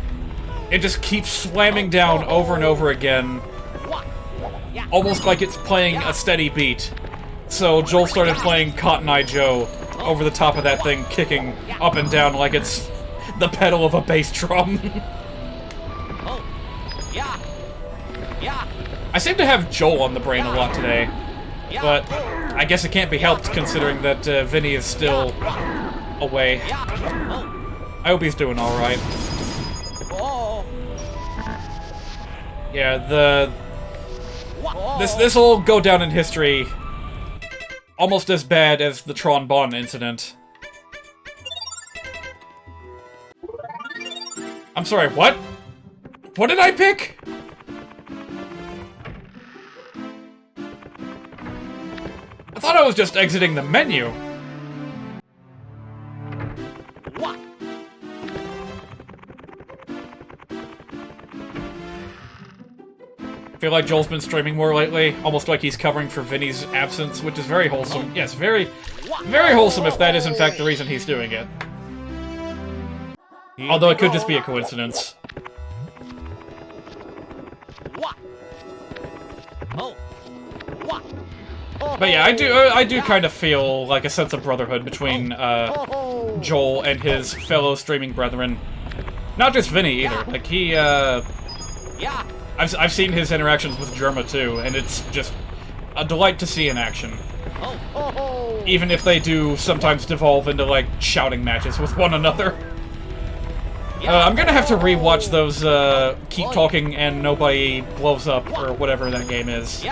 It just keeps slamming down over and over again, almost like it's playing a steady beat. So Joel started playing Cotton Eye Joe over the top of that thing, kicking up and down like it's the pedal of a bass drum. I seem to have Joel on the brain a lot today, but I guess it can't be helped considering that Vinny is still away. I hope he's doing alright. Yeah, this'll go down in history almost as bad as the Tron-Bon incident. I'm sorry, what? What did I pick? I thought I was just exiting the menu. I feel like Joel's been streaming more lately, almost like he's covering for Vinny's absence, which is very wholesome. Yes, very, very wholesome if that is in fact the reason he's doing it. Although it could just be a coincidence. But yeah, I do kind of feel like a sense of brotherhood between Joel and his fellow streaming brethren. Not just Vinny either. Like he, I've seen his interactions with Germa too, and it's just a delight to see in action. Even if they do sometimes devolve into like shouting matches with one another. I'm gonna have to rewatch those Keep Talking and Nobody Blows Up, or whatever that game is.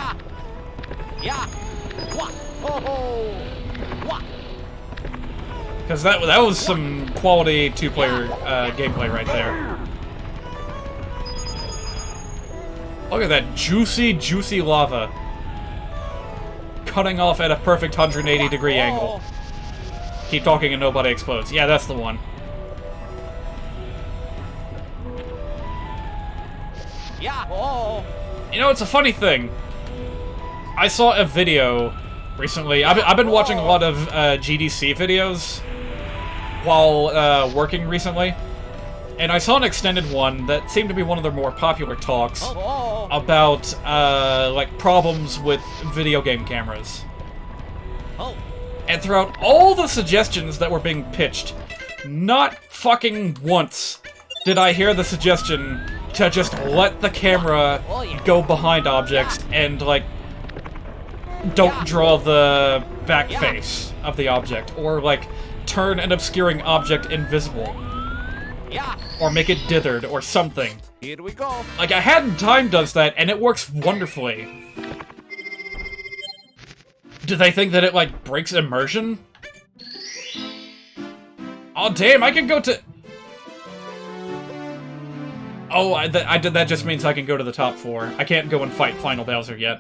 Because that was some quality two-player gameplay right there. Look at that juicy, juicy lava. Cutting off at a perfect 180-degree angle. Keep Talking and Nobody Explodes. Yeah, that's the one. You know, it's a funny thing. I saw a video recently. I've been watching a lot of GDC videos while working recently, and I saw an extended one that seemed to be one of their more popular talks about like problems with video game cameras. And throughout all the suggestions that were being pitched, not fucking once did I hear the suggestion to just let the camera go behind objects and, like, don't draw the back face of the object, or, like, turn an obscuring object invisible. Or make it dithered, or something. Here we go. Like, A Hat in Time does that, and it works wonderfully. Do they think that it, like, breaks immersion? Oh, damn, I can go to... Oh, that just means I can go to the top 4. I can't go and fight Final Bowser yet.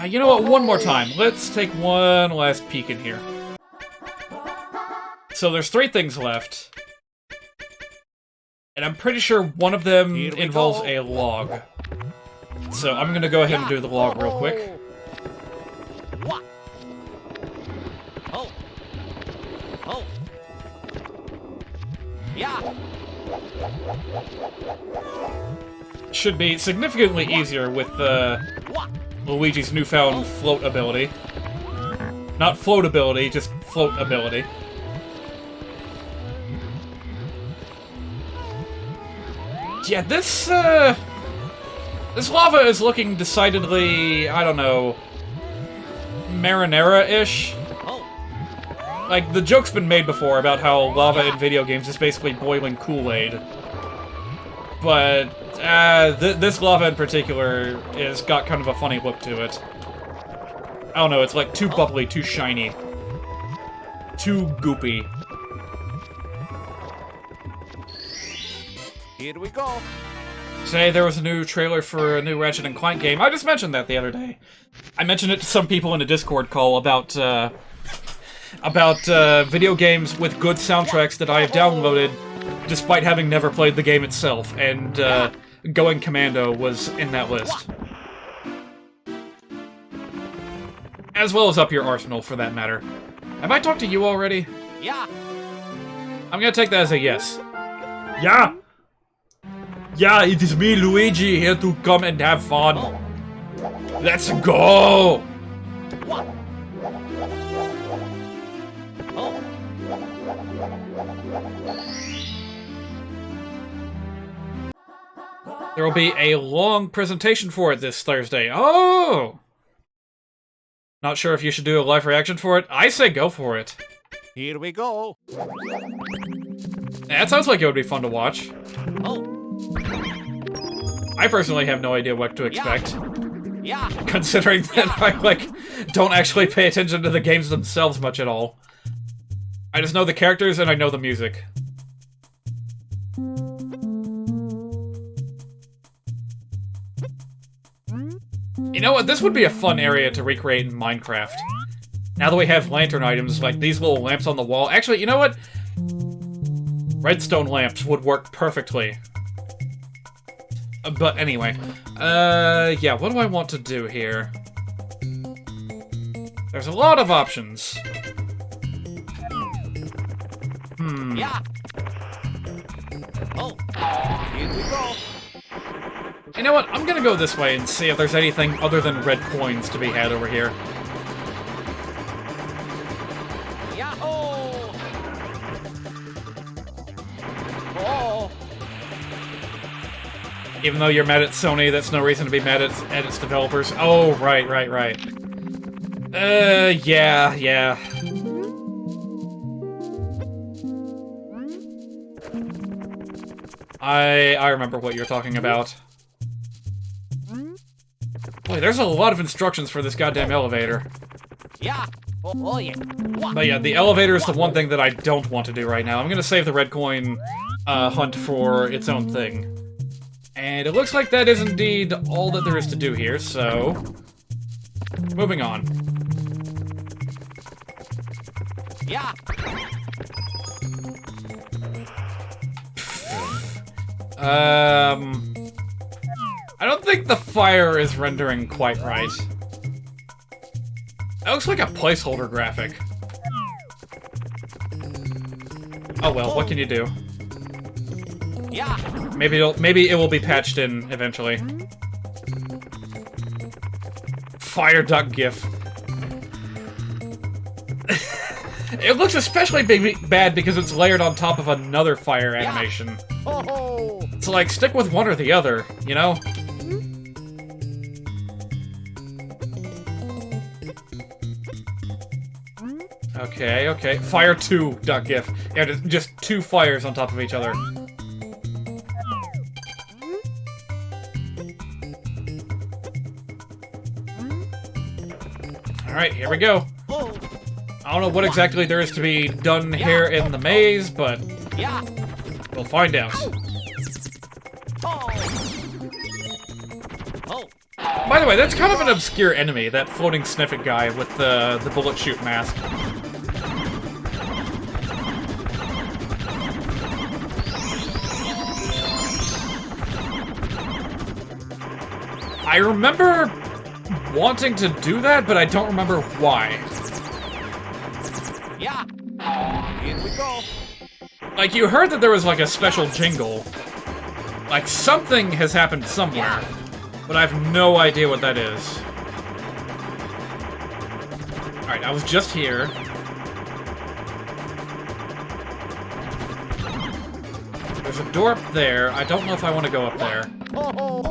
You know what, one more time. Let's take one last peek in here. So there's 3 things left. And I'm pretty sure one of them involves a log. So I'm gonna go ahead and do the log real quick. Should be significantly easier with Luigi's newfound float ability. Not float ability, just float ability. Yeah, this lava is looking decidedly, I don't know, marinara-ish. Like, the joke's been made before about how lava in video games is basically boiling Kool-Aid. But, this lava in particular has got kind of a funny look to it. I don't know, it's like too bubbly, too shiny. Too goopy. Here we go. Today there was a new trailer for a new Ratchet & Clank game. I just mentioned that the other day. I mentioned it to some people in a Discord call about video games with good soundtracks that I have downloaded despite having never played the game itself, and going commando was in that list. As well as Up Your Arsenal, for that matter. Have I talked to you already? Yeah. I'm gonna take that as a yes. Yeah! Yeah, it is me, Luigi, here to come and have fun. Let's go! There will be a long presentation for it this Thursday. Oh! Not sure if you should do a live reaction for it. I say go for it. Here we go. That sounds like it would be fun to watch. Oh. I personally have no idea what to expect. Yeah. Considering that I, like, don't actually pay attention to the games themselves much at all. I just know the characters and I know the music. You know what? This would be a fun area to recreate in Minecraft. Now that we have lantern items, like these little lamps on the wall. Actually, you know what? Redstone lamps would work perfectly. But anyway. Yeah, what do I want to do here? There's a lot of options. Yeah. Oh. Here we go. You know what? I'm gonna go this way and see if there's anything other than red coins to be had over here. Yahoo! Oh. Even though you're mad at Sony, that's no reason to be mad at its developers. Oh, right. Yeah. I remember what you're talking about. Boy, there's a lot of instructions for this goddamn elevator. Yeah. Oh yeah. But yeah, the elevator is the one thing that I don't want to do right now. I'm gonna save the red coin hunt for its own thing. And it looks like that is indeed all that there is to do here, so... moving on. Yeah. I don't think the fire is rendering quite right. That looks like a placeholder graphic. Oh well, what can you do? Yeah. Maybe it will be patched in eventually. Fire duck gif. It looks especially bad because it's layered on top of another fire animation. Oh. So like, stick with one or the other, you know? Okay. Fire 2 duck gif. Yeah, just two fires on top of each other. Alright, here we go. I don't know what exactly there is to be done here in the maze, but Yeah. we'll find out. Oh. By the way, that's kind of an obscure enemy, that floating sniffing guy with the bullet shoot mask. I remember wanting to do that, but I don't remember why. Yeah. Here we go. Like, you heard that there was, like, a special jingle. Like, something has happened somewhere, but I have no idea what that is. Alright, I was just here. There's a door up there. I don't know if I want to go up there. Oh.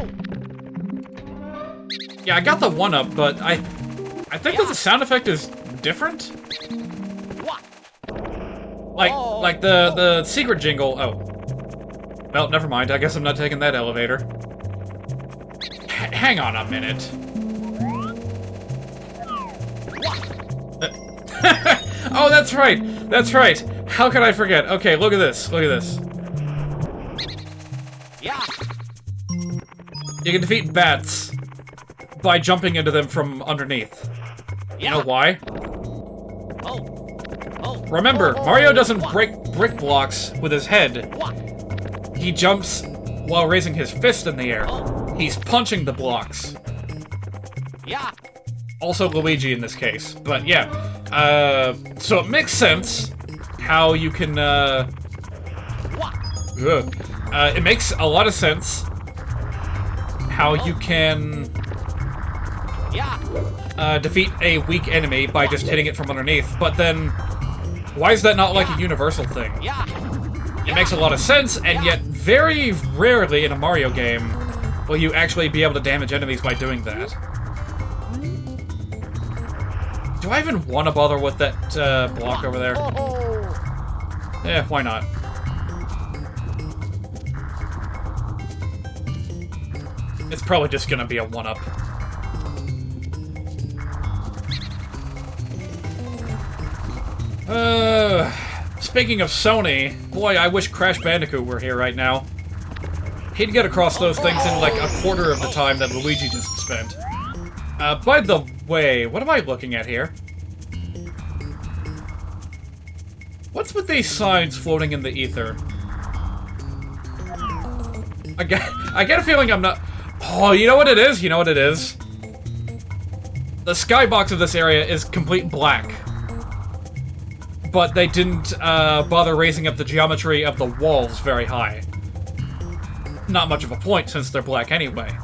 Yeah, I got the one-up, but I think that the sound effect is different? What? Like the secret jingle. Oh. Well, never mind. I guess I'm not taking that elevator. Hang on a minute. Oh, that's right. That's right. How could I forget? Okay, look at this. Look at this. Yeah. You can defeat bats by jumping into them from underneath. You know why? Remember, Mario doesn't break brick blocks with his head. He jumps while raising his fist in the air. He's punching the blocks. Yeah. Also Luigi in this case. But yeah, so it makes sense how you can, it makes a lot of sense how you can defeat a weak enemy by just hitting it from underneath, but then why is that not like a universal thing? It makes a lot of sense, and yet very rarely in a Mario game will you actually be able to damage enemies by doing that. Do I even want to bother with that block over there? Yeah, why not? It's probably just gonna be a one-up. Speaking of Sony, boy, I wish Crash Bandicoot were here right now. He'd get across those things in like a quarter of the time that Luigi just spent. By the way, what am I looking at here? What's with these signs floating in the ether? I get a feeling I'm not... Oh, you know what it is? You know what it is? The skybox of this area is complete black. But they didn't bother raising up the geometry of the walls very high. Not much of a point since they're black anyway.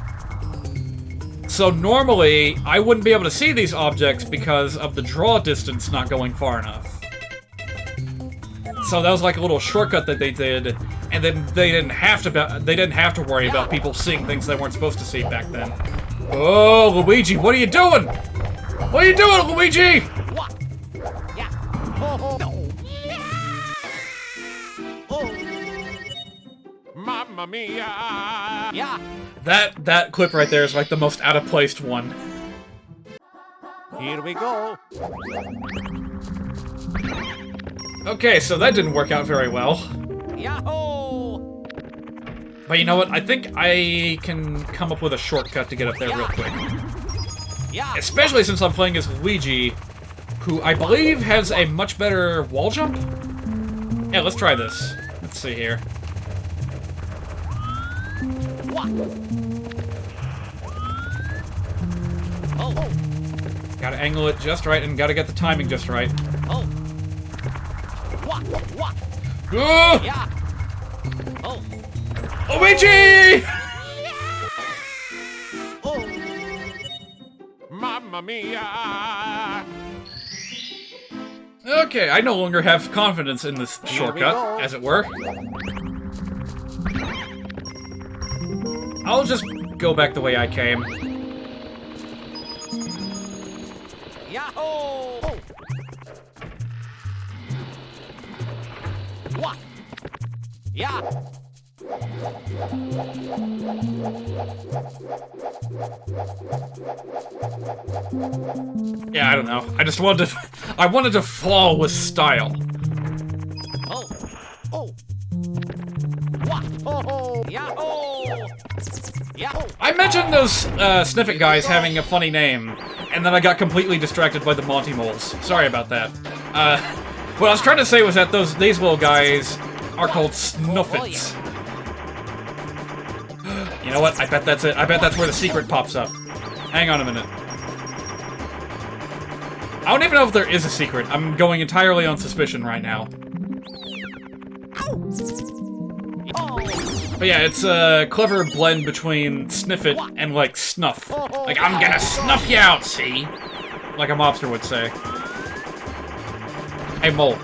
So normally, I wouldn't be able to see these objects because of the draw distance not going far enough. So that was like a little shortcut that they did, and then they didn't have to worry about people seeing things they weren't supposed to see back then. Oh, Luigi, what are you doing? What are you doing, Luigi? Mamma mia! Yeah. That clip right there is like the most out of place one. Here we go. Okay, so that didn't work out very well. Yahoo! But you know what? I think I can come up with a shortcut to get up there real quick. Yeah. Especially since I'm playing as Luigi, who I believe has a much better wall jump? Yeah, let's try this. Let's see here. Oh. Gotta angle it just right and gotta get the timing just right. Oh. Yeah. Oh. Luigi! Oh. Mamma mia! Okay, I no longer have confidence in this shortcut, as it were. I'll just go back the way I came. Yahoo! What? Yeah. Yeah, I don't know. I just wanted to... I wanted to fall with style. Oh. Oh. What? Oh. Yahoo! Yahoo! I mentioned those Sniffit guys having a funny name, and then I got completely distracted by the Monty Moles. Sorry about that. What I was trying to say was that these little guys are called Snuffits. You know what? I bet that's it. I bet that's where the secret pops up. Hang on a minute. I don't even know if there is a secret. I'm going entirely on suspicion right now. But yeah, it's a clever blend between Sniff It and, like, Snuff. Like, I'm gonna snuff you out, see? Like a mobster would say. Hey, Mole.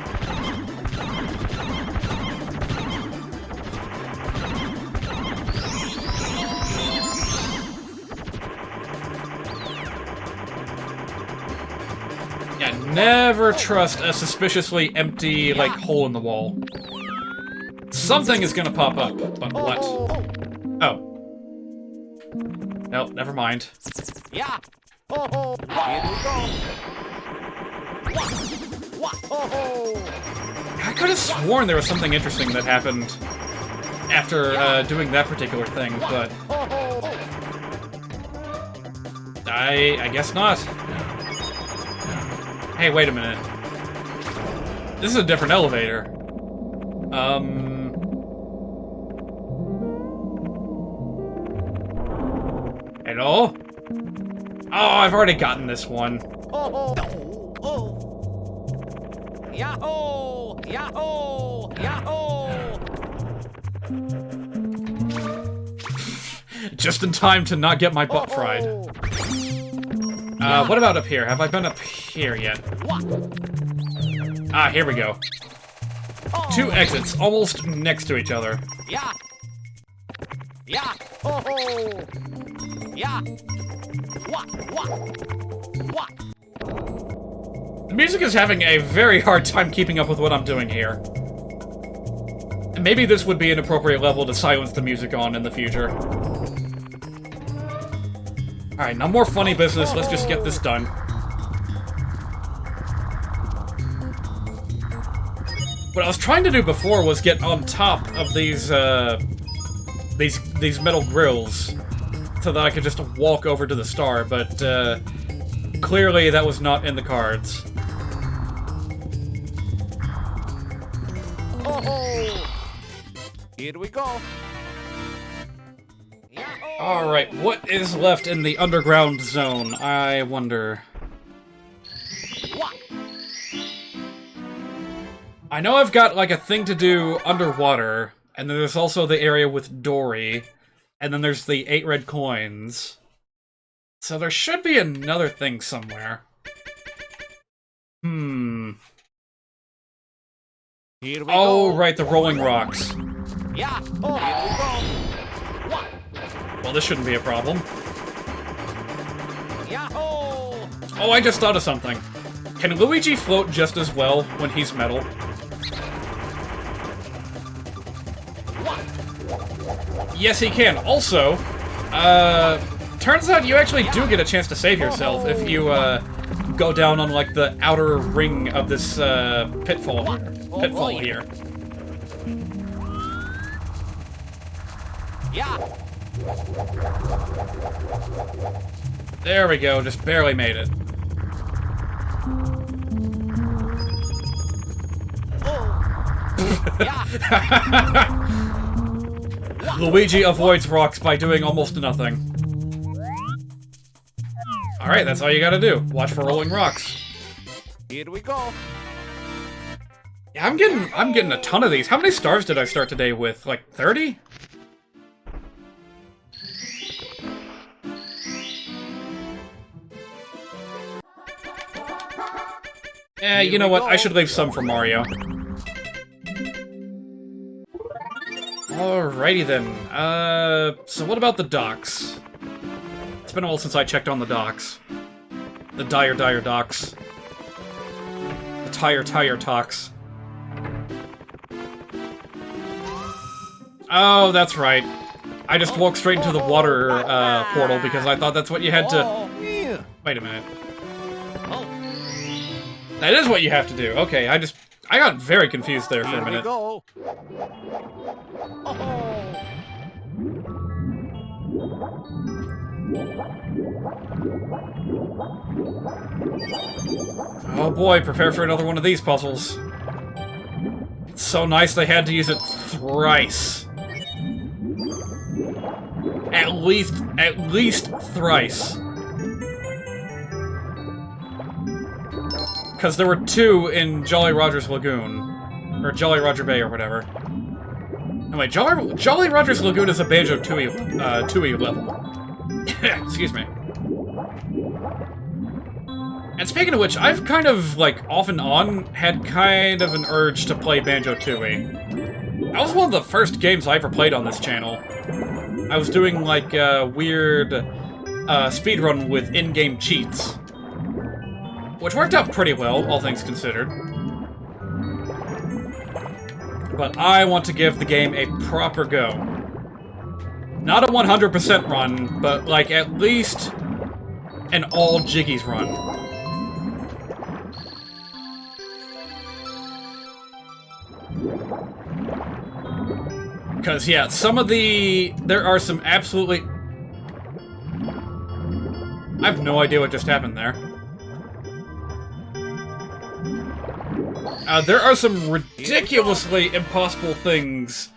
Yeah, never trust a suspiciously empty, like, hole in the wall. Something is gonna pop up, but what? Oh. No, never mind. Yeah. Here we go. I could have sworn there was something interesting that happened after doing that particular thing, but I guess not. Hey, wait a minute. This is a different elevator. Hello? Oh, I've already gotten this one. Oh, oh, oh. Yahoo! Yahoo! Yahoo! Just in time to not get my butt fried. What about up here? Have I been up here yet? Ah, here we go. 2 exits, almost next to each other. Yeah. Yeah. Oh, oh. Yeah. What? The music is having a very hard time keeping up with what I'm doing here. Maybe this would be an appropriate level to silence the music on in the future. Alright, no more funny business, let's just get this done. What I was trying to do before was get on top of these metal grills so that I could just walk over to the star, but clearly that was not in the cards. Oh, here we go. Alright, what is left in the underground zone? I wonder. What? I know I've got, like, a thing to do underwater, and then there's also the area with Dory, and then there's the 8 red coins. So there should be another thing somewhere. Here we go. Oh, right, the rolling rocks. Yeah. Oh, here we go. What? Well, this shouldn't be a problem. Yahoo! Oh, I just thought of something. Can Luigi float just as well when he's metal? Yes, he can. Also, turns out you actually do get a chance to save yourself if you, go down on, like, the outer ring of this, pitfall here. Yeah. There we go, just barely made it. Luigi avoids rocks by doing almost nothing. Alright, that's all you gotta do. Watch for rolling rocks. Here we go. Yeah, I'm getting a ton of these. How many stars did I start today with? Like 30? You know what? I should leave some for Mario. Alrighty then. So what about the docks? It's been a while since I checked on the docks. The dire docks. The tire talks. Oh, that's right. I just walked straight into the water portal because I thought that's what you had to... Wait a minute. That is what you have to do. Okay, I got very confused there for a minute. Go. Oh boy, prepare for another one of these puzzles. It's so nice they had to use it thrice. At least thrice. Because there were 2 in Jolly Roger's Lagoon. Or Jolly Roger Bay, or whatever. Anyway, Jolly Roger's Lagoon is a Banjo-Tooie level. Excuse me. And speaking of which, I've kind of, like, off and on, had kind of an urge to play Banjo-Tooie. That was one of the first games I ever played on this channel. I was doing, like, a weird speedrun with in-game cheats. Which worked out pretty well, all things considered. But I want to give the game a proper go. Not a 100% run, but like at least an all Jiggies run. Because, yeah, there are some absolutely... I have no idea what just happened there. There are some ridiculously impossible things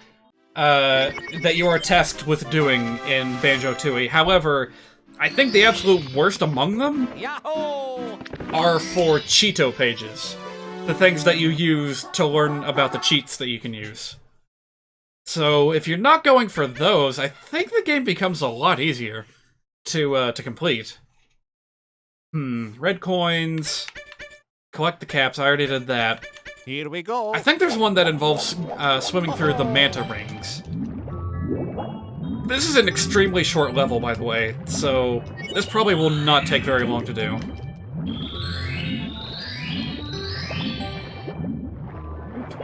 that you are tasked with doing in Banjo-Tooie. However, I think the absolute worst among them Yahoo! are for Cheeto pages. The things that you use to learn about the cheats that you can use. So, if you're not going for those, I think the game becomes a lot easier to complete. Red coins. Collect the caps, I already did that. Here we go. I think there's one that involves swimming through the manta rings. This is an extremely short level, by the way, so this probably will not take very long to do.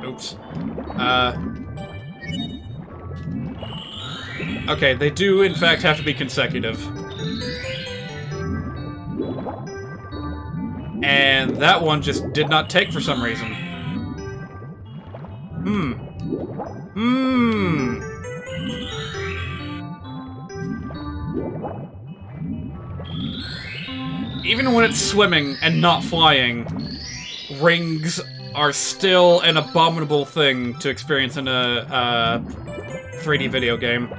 Oops. Okay, they do in fact have to be consecutive. And that one just did not take for some reason. Even when it's swimming and not flying, rings are still an abominable thing to experience in a 3D video game.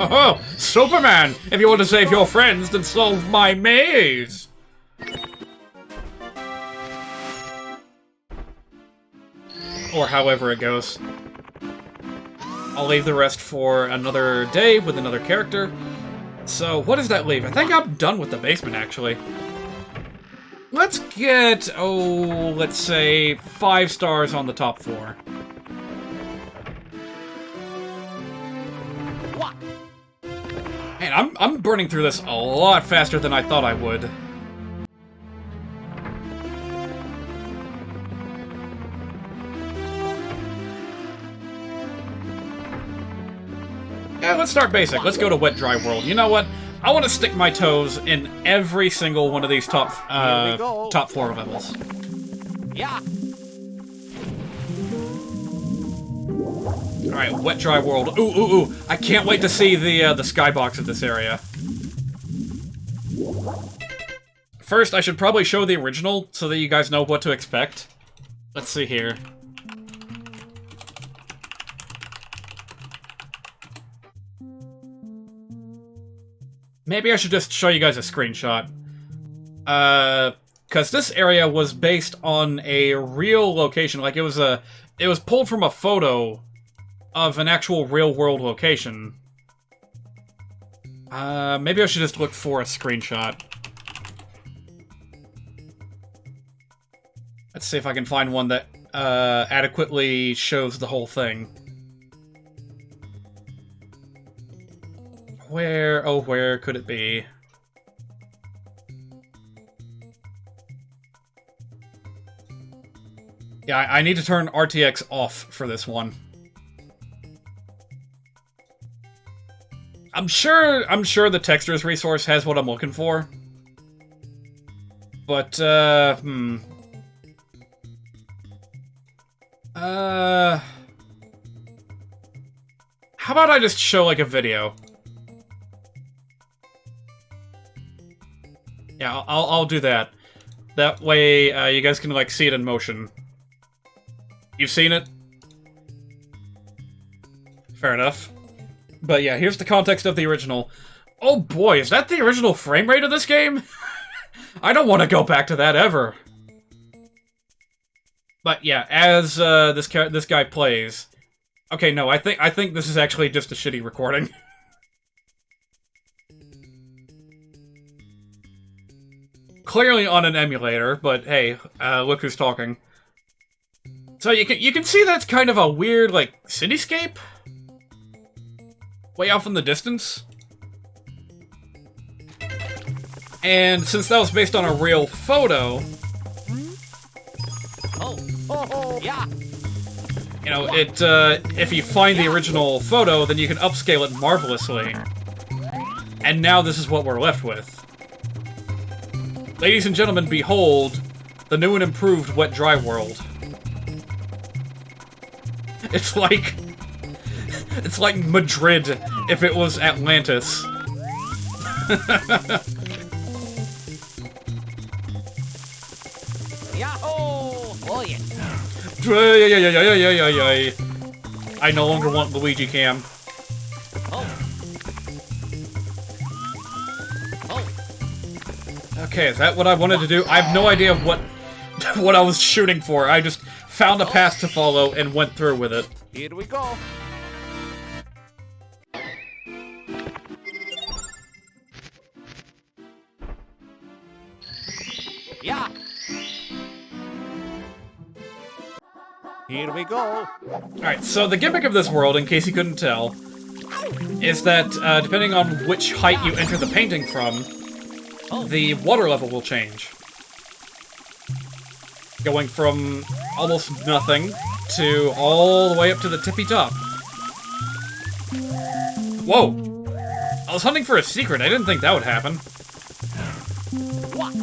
Oh, Superman! If you want to save your friends, then solve my maze! Or however it goes. I'll leave the rest for another day with another character. So, what does that leave? I think I'm done with the basement, actually. Let's get, let's say 5 stars on the top floor. What? Man, I'm burning through this a lot faster than I thought I would. Yeah, let's start basic. Let's go to Wet Dry World. You know what? I want to stick my toes in every single one of these top floor levels. Yeah. All right, Wet Dry World. Ooh! I can't wait to see the skybox of this area. First, I should probably show the original so that you guys know what to expect. Let's see here. Maybe I should just show you guys a screenshot. Because this area was based on a real location. Like, it was pulled from a photo of an actual real-world location. Maybe I should just look for a screenshot. Let's see if I can find one that, adequately shows the whole thing. Where could it be? Yeah, I need to turn RTX off for this one. I'm sure the textures resource has what I'm looking for. But, How about I just show, like, a video? Yeah, I'll do that. That way, you guys can, like, see it in motion. You've seen it? Fair enough. But yeah, here's the context of the original. Oh boy, is that the original frame rate of this game? I don't want to go back to that ever. But yeah, as this guy plays. Okay, no, I think this is actually just a shitty recording. Clearly on an emulator, but hey, look who's talking. So you can see that's kind of a weird, like, cityscape? Way off in the distance. And since that was based on a real photo... Yeah. You know, if you find the original photo, then you can upscale it marvelously. And now this is what we're left with. Ladies and gentlemen, behold, the new and improved Wet Dry World. It's like Madrid if it was Atlantis. Yahoo! Oh yeah. I no longer want Luigi Cam. Oh. Okay, is that what I wanted to do? I have no idea what what I was shooting for. I just found a path to follow and went through with it. Here we go. Yeah. Here we go. Alright, so the gimmick of this world, in case you couldn't tell, is that depending on which height you enter the painting from, the water level will change. Going from almost nothing to all the way up to the tippy top. Whoa! I was hunting for a secret. I didn't think that would happen.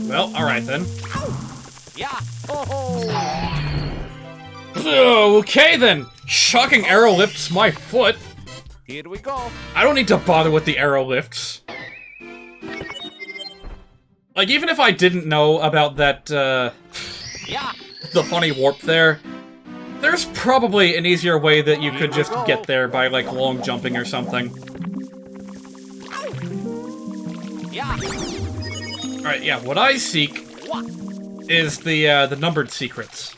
Well, alright then. Yeah. Okay then! Shocking arrow lifts my foot. Here we go. I don't need to bother with the arrow lifts. Like, even if I didn't know about that, Yeah. the funny warp there, there's probably an easier way that you could just get there by, like, long jumping or something. Yeah. Alright, yeah, what I seek is the numbered secrets.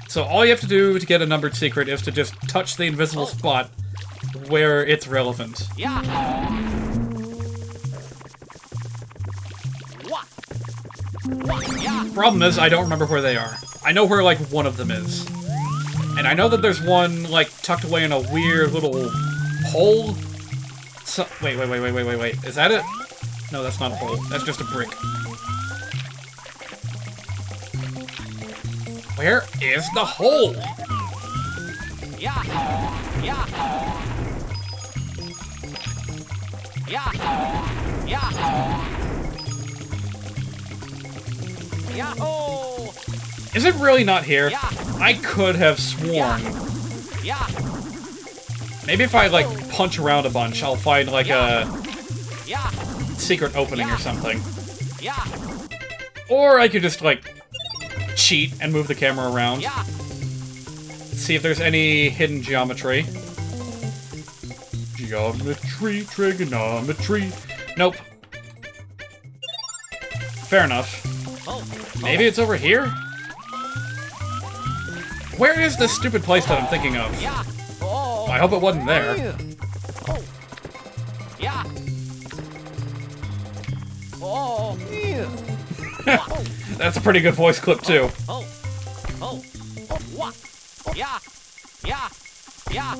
So all you have to do to get a numbered secret is to just touch the invisible spot where it's relevant. Yeah. Yeah. Problem is, I don't remember where they are. I know where, like, one of them is. And I know that there's one, like, tucked away in a weird little hole. So wait. Is that it? No, that's not a hole. That's just a brick. Where is the hole? Yeah. Yeah. Yeah. Yeah. Yeah. Oh. Is it really not here? Yeah. I could have sworn. Yeah. Maybe if I, like, punch around a bunch, I'll find, like, a Yeah. secret opening or something. Yeah. Or I could just, like, cheat and move the camera around. Yeah. See if there's any hidden geometry. Geometry, trigonometry. Nope. Fair enough. Oh. Maybe it's over here? Where is this stupid place that I'm thinking of? Yeah. Oh. I hope it wasn't there. Oh. Yeah. Oh. That's a pretty good voice clip, too. Oh. Oh. Oh. What? Yeah. Yeah. Yeah.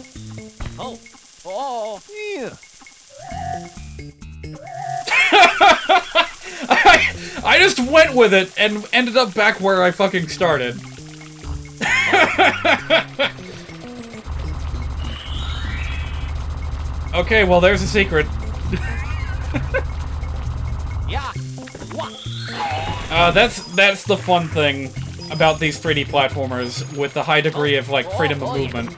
Oh. Oh. Yeah. I just went with it and ended up back where I fucking started. Okay, well, there's a secret. Yeah. What? That's the fun thing about these 3D platformers with the high degree of, like, freedom of movement.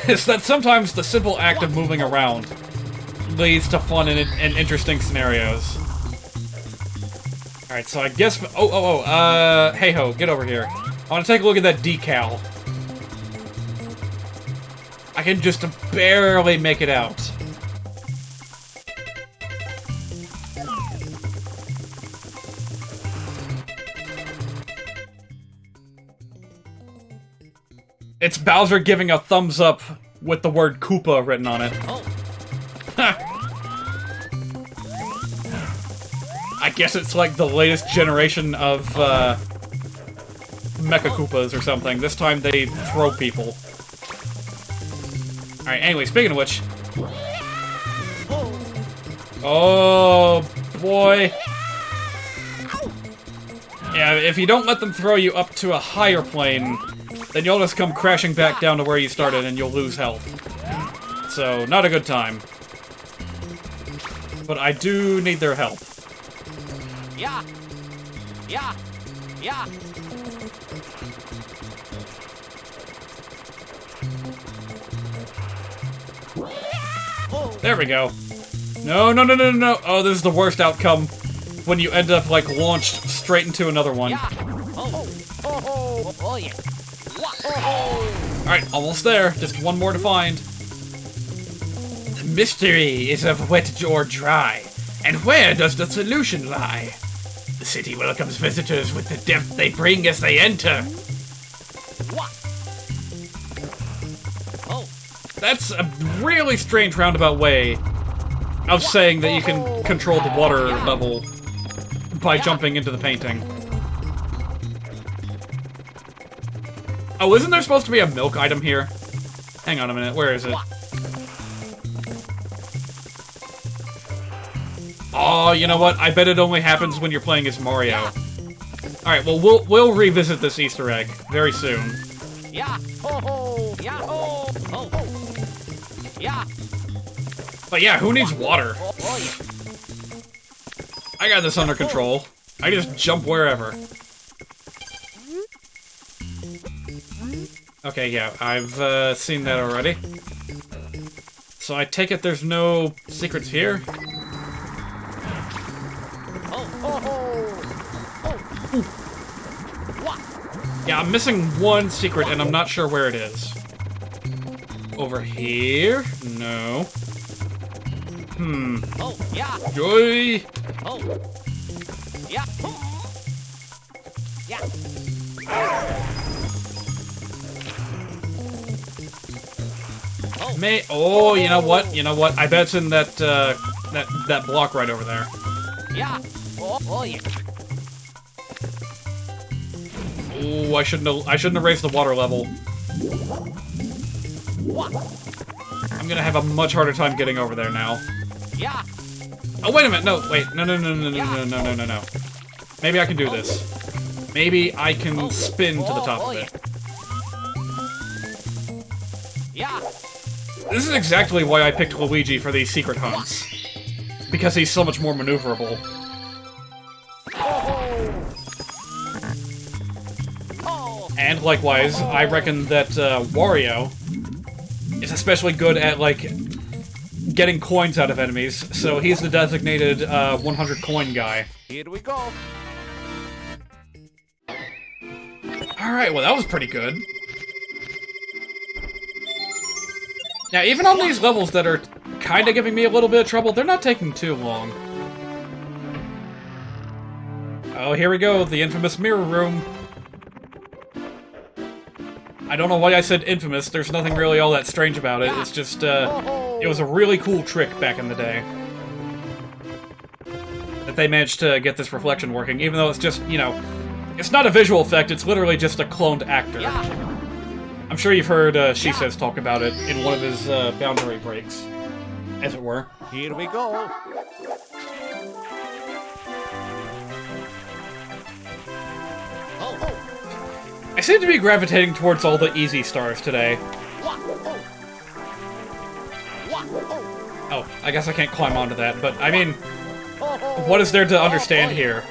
Is that sometimes the simple act of moving around leads to fun and interesting scenarios. Alright, so I guess... hey-ho, get over here. I want to take a look at that decal. I can just barely make it out. It's Bowser giving a thumbs up with the word Koopa written on it. Oh. I guess it's like the latest generation of Mecha Koopas or something. This time they throw people. Alright, anyway, speaking of which... Oh, boy. Yeah, if you don't let them throw you up to a higher plane, then you'll just come crashing back down to where you started and you'll lose health. So, not a good time. But I do need their help. Yeah. Yeah. Yeah. There we go. No. Oh, this is the worst outcome. When you end up, like, launched straight into another one. Yeah. Oh, yeah. Oh. Alright, almost there. Just one more to find. The mystery is of wet or dry, And where does the solution lie? The city welcomes visitors with the depth they bring as they enter. That's a really strange roundabout way of saying that you can control the water level by jumping into the painting. Oh, isn't there supposed to be a milk item here? Hang on a minute, where is it? Oh, you know what? I bet it only happens when you're playing as Mario. Alright, well, we'll revisit this Easter egg very soon. Yeah. Ho ho. Yeah. Ho ho. Yeah. But yeah, who needs water? I got this under control. I just jump wherever. Okay, yeah, I've seen that already. So I take it there's no secrets here? Yeah, I'm missing one secret and I'm not sure where it is. Over here? No. Oh, yeah. Joy! Oh. Yeah. Yeah. Oh, you know what? You know what? I bet it's in that that block right over there. Yeah. Oh yeah. Ooh, I shouldn't have raised the water level. I'm gonna have a much harder time getting over there now. Yeah. Oh, wait a minute. No, wait. No. Maybe I can do this. Maybe I can spin to the top of it. Yeah. This is exactly why I picked Luigi for these secret hunts. Because he's so much more maneuverable. And likewise, I reckon that Wario is especially good at, like, getting coins out of enemies, so he's the designated 100 coin guy. Here we go. Alright, well that was pretty good. Now, even on these levels that are kinda giving me a little bit of trouble, they're not taking too long. Oh, here we go, the infamous mirror room. I don't know why I said infamous, there's nothing really all that strange about it, it's just, it was a really cool trick back in the day. That they managed to get this reflection working, even though it's just, you know, it's not a visual effect, it's literally just a cloned actor. I'm sure you've heard She Says talk about it in one of his boundary breaks, as it were. Here we go. I seem to be gravitating towards all the easy stars today. Oh, I guess I can't climb onto that, but I mean, what is there to understand here?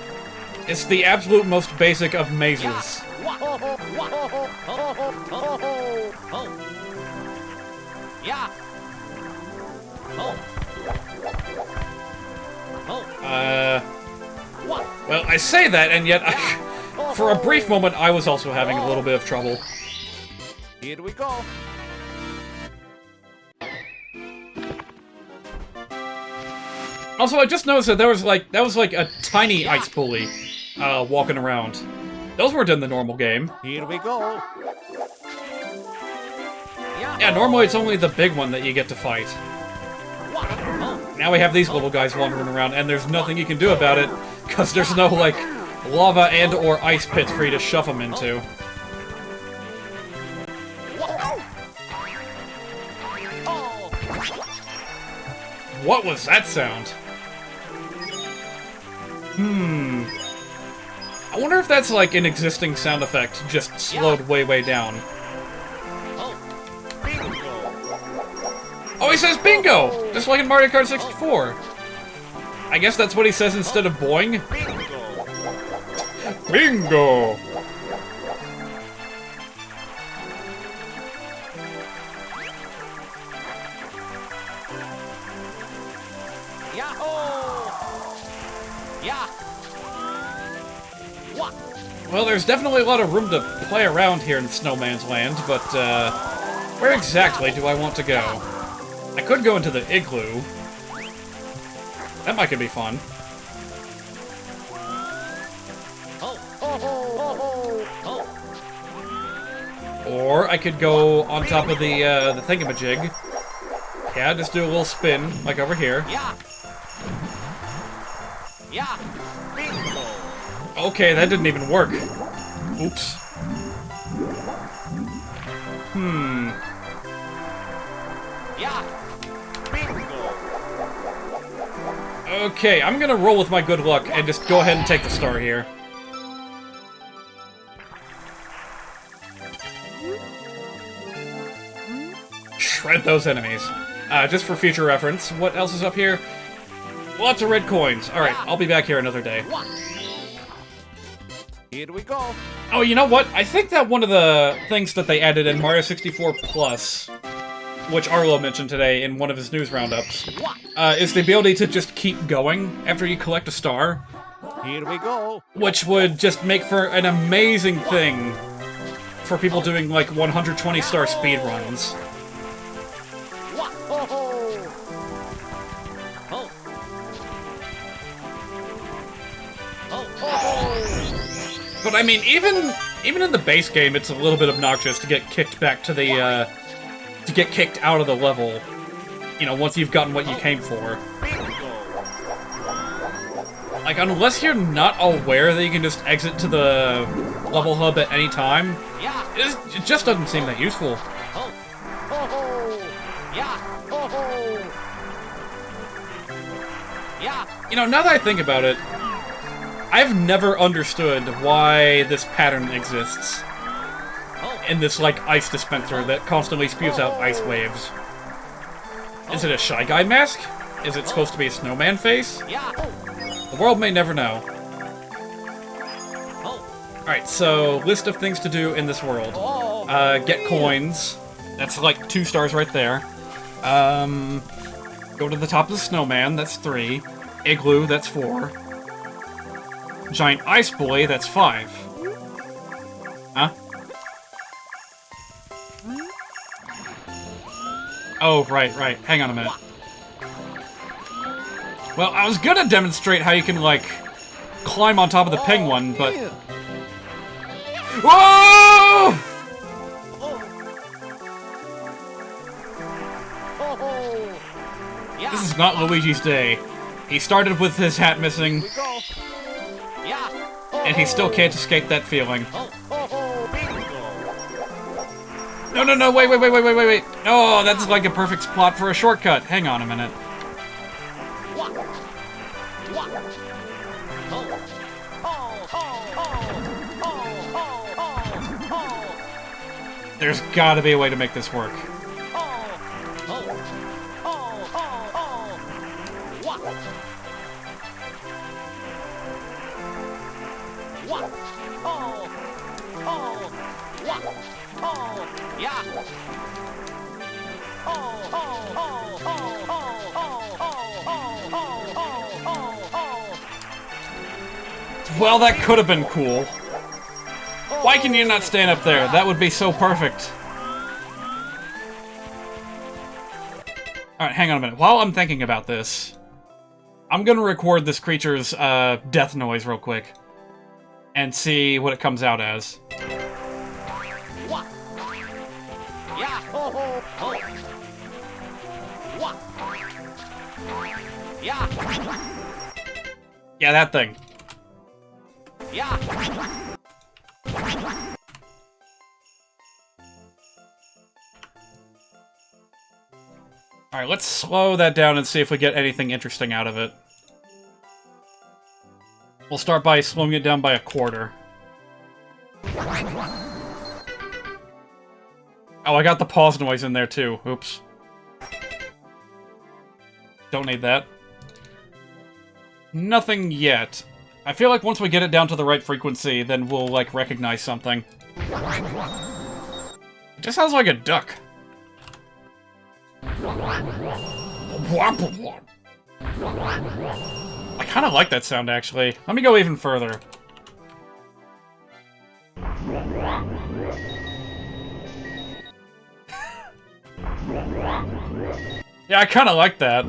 It's the absolute most basic of mazes. Yeah. Well, I say that, and yet for a brief moment, I was also having a little bit of trouble. Here we go. Also, I just noticed that that was like a tiny ice pulley walking around. Those weren't in the normal game. Here we go. Yeah, normally it's only the big one that you get to fight. Now we have these little guys wandering around, and there's nothing you can do about it, because there's no, like, lava and or ice pits for you to shove them into. What was that sound? I wonder if that's like an existing sound effect, just slowed way down. Oh, he says bingo! Just like in Mario Kart 64. I guess that's what he says instead of boing. Bingo! Yeah. Well, there's definitely a lot of room to play around here in Snowman's Land, but where exactly do I want to go? I could go into the igloo. That might could be fun. Or I could go on top of the thingamajig. Yeah, just do a little spin, like over here. Yeah. Yeah. Bingo. Okay, that didn't even work. Oops. Yeah. Bingo. Okay, I'm gonna roll with my good luck and just go ahead and take the star here. Shred those enemies. Just for future reference, what else is up here? Lots of red coins. Alright, I'll be back here another day. Here we go. Oh, you know what? I think that one of the things that they added in Mario 64 Plus, which Arlo mentioned today in one of his news roundups, is the ability to just keep going after you collect a star. Here we go. Which would just make for an amazing thing for people doing, like, 120-star speedruns. But I mean, even in the base game, it's a little bit obnoxious to get kicked back to the, to get kicked out of the level. You know, once you've gotten what you came for. Like, unless you're not aware that you can just exit to the level hub at any time, it just doesn't seem that useful. You know, now that I think about it, I've never understood why this pattern exists in this, like, ice dispenser that constantly spews out ice waves. Is it a Shy Guy mask? Is it supposed to be a snowman face? The world may never know. Alright, so, list of things to do in this world. Get coins. That's like 2 stars right there. Go to the top of the snowman, that's 3. Igloo, that's 4. Giant Ice Boy, that's 5. Huh? Oh, right. Hang on a minute. Well, I was gonna demonstrate how you can, like, climb on top of the penguin, but... Whoa! This is not Luigi's day. He started with his hat missing, and he still can't escape that feeling. No, wait. Oh, that's like a perfect spot for a shortcut. Hang on a minute. There's gotta be a way to make this work. Well, that could have been cool. Why can you not stand up there? That would be so perfect. Alright, hang on a minute. While I'm thinking about this, I'm gonna record this creature's death noise real quick and see what it comes out as. Yeah, that thing. Alright, let's slow that down and see if we get anything interesting out of it. We'll start by slowing it down by a quarter. Oh, I got the pause noise in there too. Oops. Don't need that. Nothing yet. I feel like once we get it down to the right frequency, then we'll, like, recognize something. It just sounds like a duck. I kind of like that sound, actually. Let me go even further. Yeah, I kind of like that.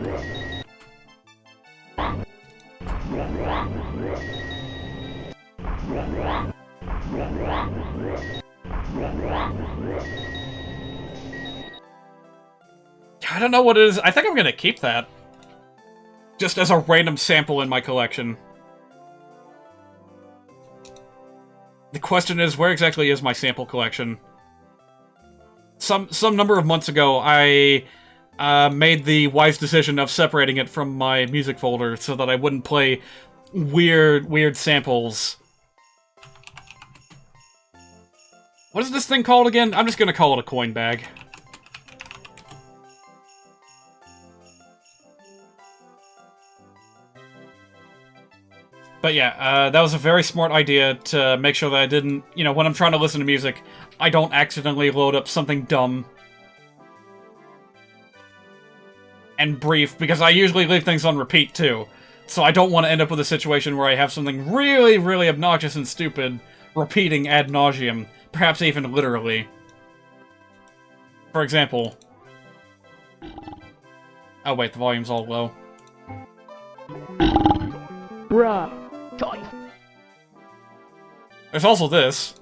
I don't know what it is. I think I'm gonna keep that. Just as a random sample in my collection. The question is, where exactly is my sample collection? Some number of months ago, I made the wise decision of separating it from my music folder so that I wouldn't play weird samples. What is this thing called again? I'm just gonna call it a coin bag. But yeah, that was a very smart idea to make sure that I didn't, you know, when I'm trying to listen to music, I don't accidentally load up something dumb and brief, because I usually leave things on repeat too. So I don't want to end up with a situation where I have something really obnoxious and stupid repeating ad nauseum, perhaps even literally. For example... Oh wait, the volume's all low. Bruh. Toy. There's also this.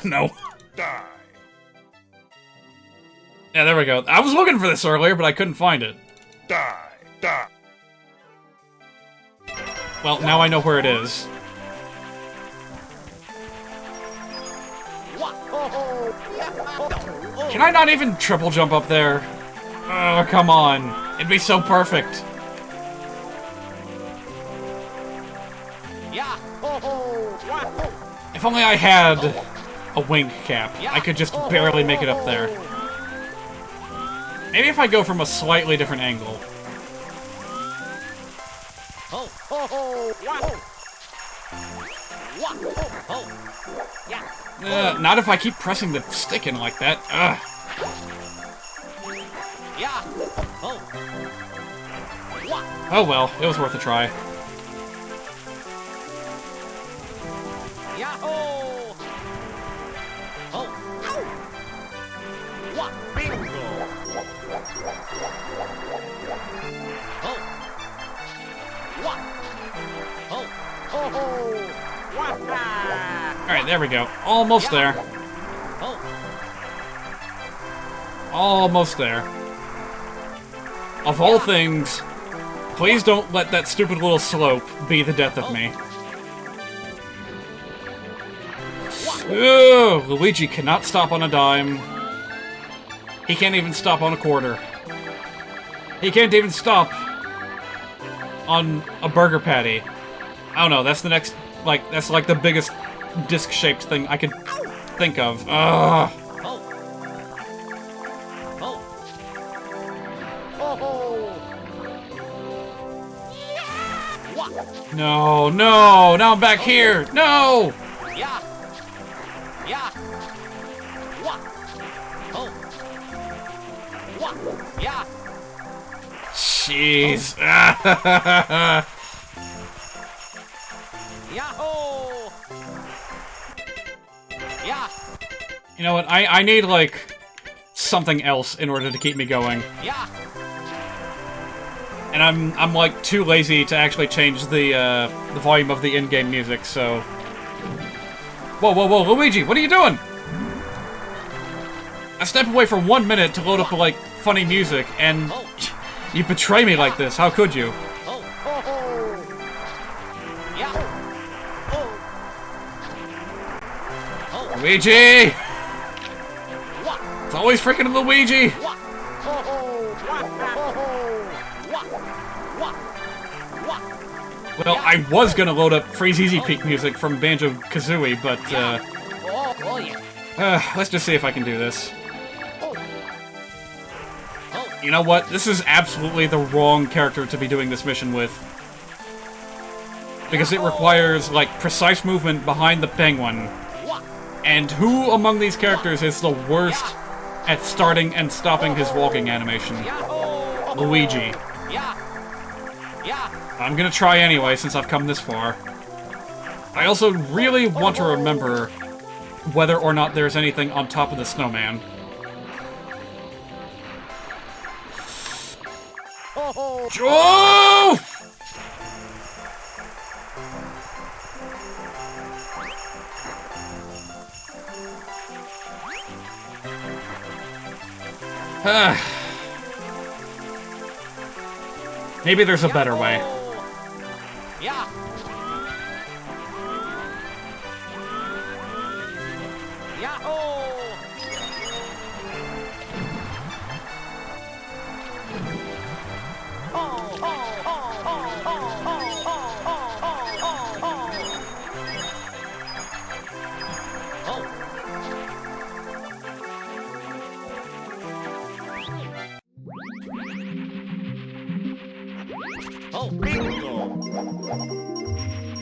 No. Die. Yeah, there we go. I was looking for this earlier, but I couldn't find it. Die. Die. Well, now I know where it is. Can I not even triple jump up there? Oh, come on. It'd be so perfect. If only I had a wing cap, I could just barely make it up there. Maybe if I go from a slightly different angle. Not if I keep pressing the stick in like that. Ugh. Oh well, it was worth a try. Alright, there we go. Almost there. Almost there. Of all things, please don't let that stupid little slope be the death of me. Ugh, Luigi cannot stop on a dime. He can't even stop on a quarter. He can't even stop on a burger patty. I don't know, that's the next, like, that's like the biggest disc-shaped thing I could think of. Ugh. No, no, now I'm back here. No! Jeez. You know what? I need like something else in order to keep me going. And I'm like too lazy to actually change the volume of the in-game music, so. Whoa, Luigi, what are you doing? I step away for 1 minute to load up like funny music, and you betray me like this. How could you? Luigi! It's always freaking Luigi! Well, I was gonna load up Freeze Easy Peak music from Banjo-Kazooie, but, let's just see if I can do this. You know what? This is absolutely the wrong character to be doing this mission with. Because it requires, like, precise movement behind the penguin. And who among these characters is the worst at starting and stopping his walking animation? Luigi. I'm gonna try anyway, since I've come this far. I also really want to remember whether or not there's anything on top of the snowman. Oh! Maybe there's a better way. Yeah. Yahoo! Oh, bingo!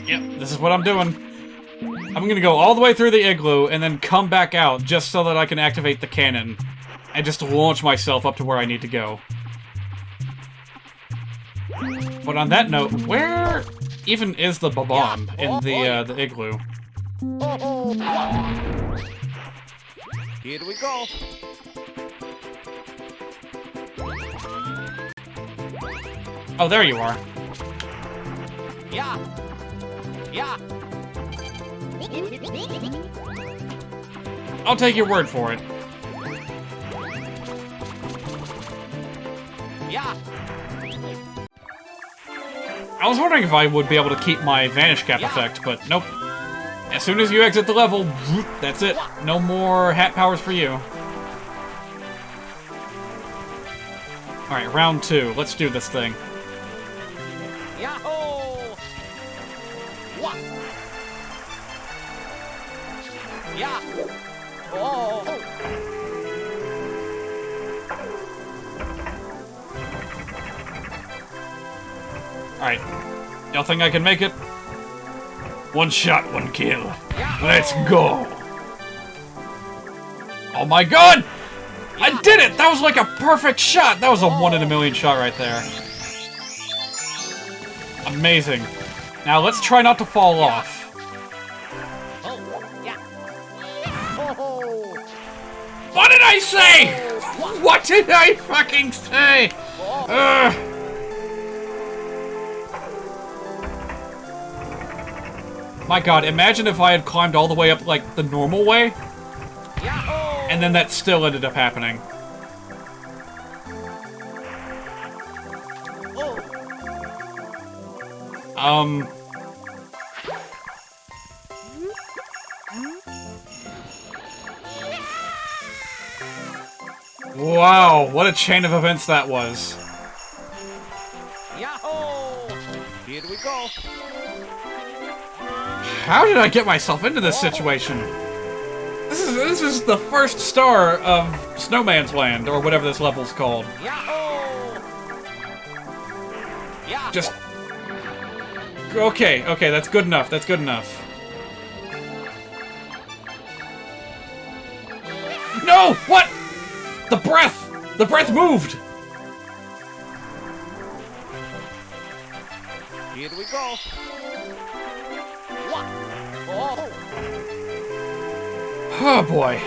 Yep, this is what I'm doing. I'm gonna go all the way through the igloo and then come back out just so that I can activate the cannon and just launch myself up to where I need to go. But on that note, where even is the bomb in the igloo? Here we go. Oh, there you are. Yeah. Yeah. I'll take your word for it. Yeah. I was wondering if I would be able to keep my vanish cap effect, but nope. As soon as you exit the level, that's it. No more hat powers for you. Alright, round 2. Let's do this thing. Yahoo! What? Yeah. Oh. Alright. Y'all think I can make it? One shot, one kill. Let's go! Oh my god! I did it! That was like a perfect shot! That was a 1 in a million shot right there. Amazing. Now let's try not to fall off. Oh. Yeah. What did I say? What did I fucking say? My god, imagine if I had climbed all the way up, like, the normal way, and then that still ended up happening. Wow, what a chain of events that was. Yahoo! Here we go. How did I get myself into this situation? This is the first star of Snowman's Land, or whatever this level's called. Yahoo! Yeah. Just... Okay, that's good enough, that's good enough. No! What? The breath! The breath moved! Here we go. What? Oh. Oh boy.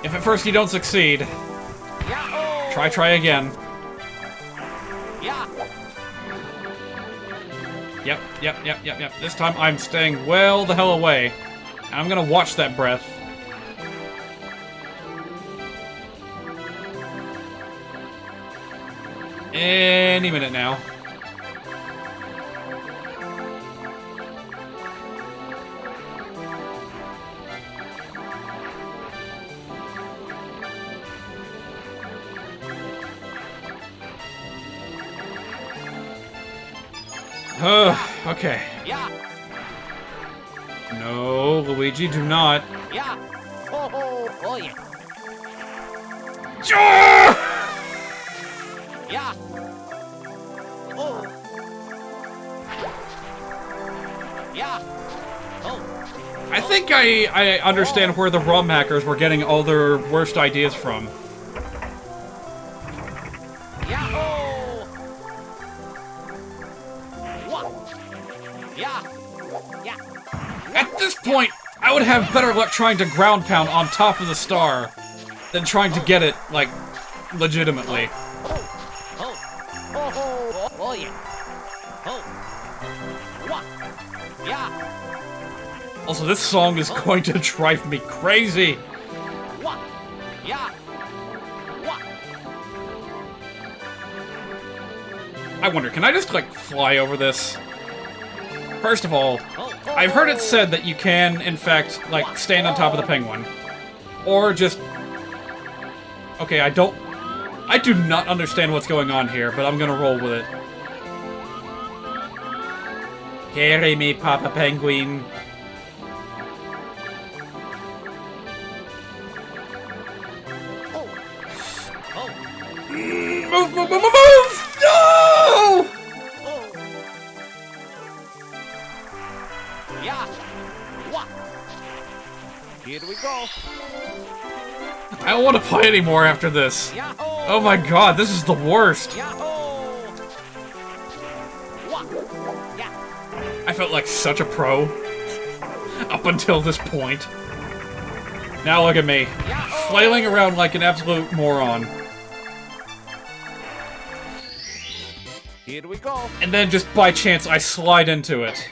If at first you don't succeed, Yahoo! try again. Yeah. Yep. This time I'm staying well the hell away. And I'm gonna watch that breath. Any minute now. Okay. Yeah. No, Luigi, do not. Yeah. Oh yeah. Yeah. Oh. Yeah. Oh. I think I understand where the ROM hackers were getting all their worst ideas from. Yahoo! What? Yeah. Yeah. At this point, I would have better luck trying to ground pound on top of the star than trying to get it, like, legitimately. Oh yeah. Oh. What? Yeah. Also, this song is going to drive me crazy. What? Yeah. I wonder, can I just, like, fly over this? First of all, I've heard it said that you can, in fact, like, stand on top of the penguin. Or just... Okay, I do not understand what's going on here, but I'm gonna roll with it. Carry me, Papa Penguin. Move, move, move, move, move! No! Yeah. What? Here we go. I don't want to play anymore after this. Oh my god, this is the worst. I felt like such a pro up until this point. Now look at me, flailing around like an absolute moron. Here we go. And then just by chance I slide into it.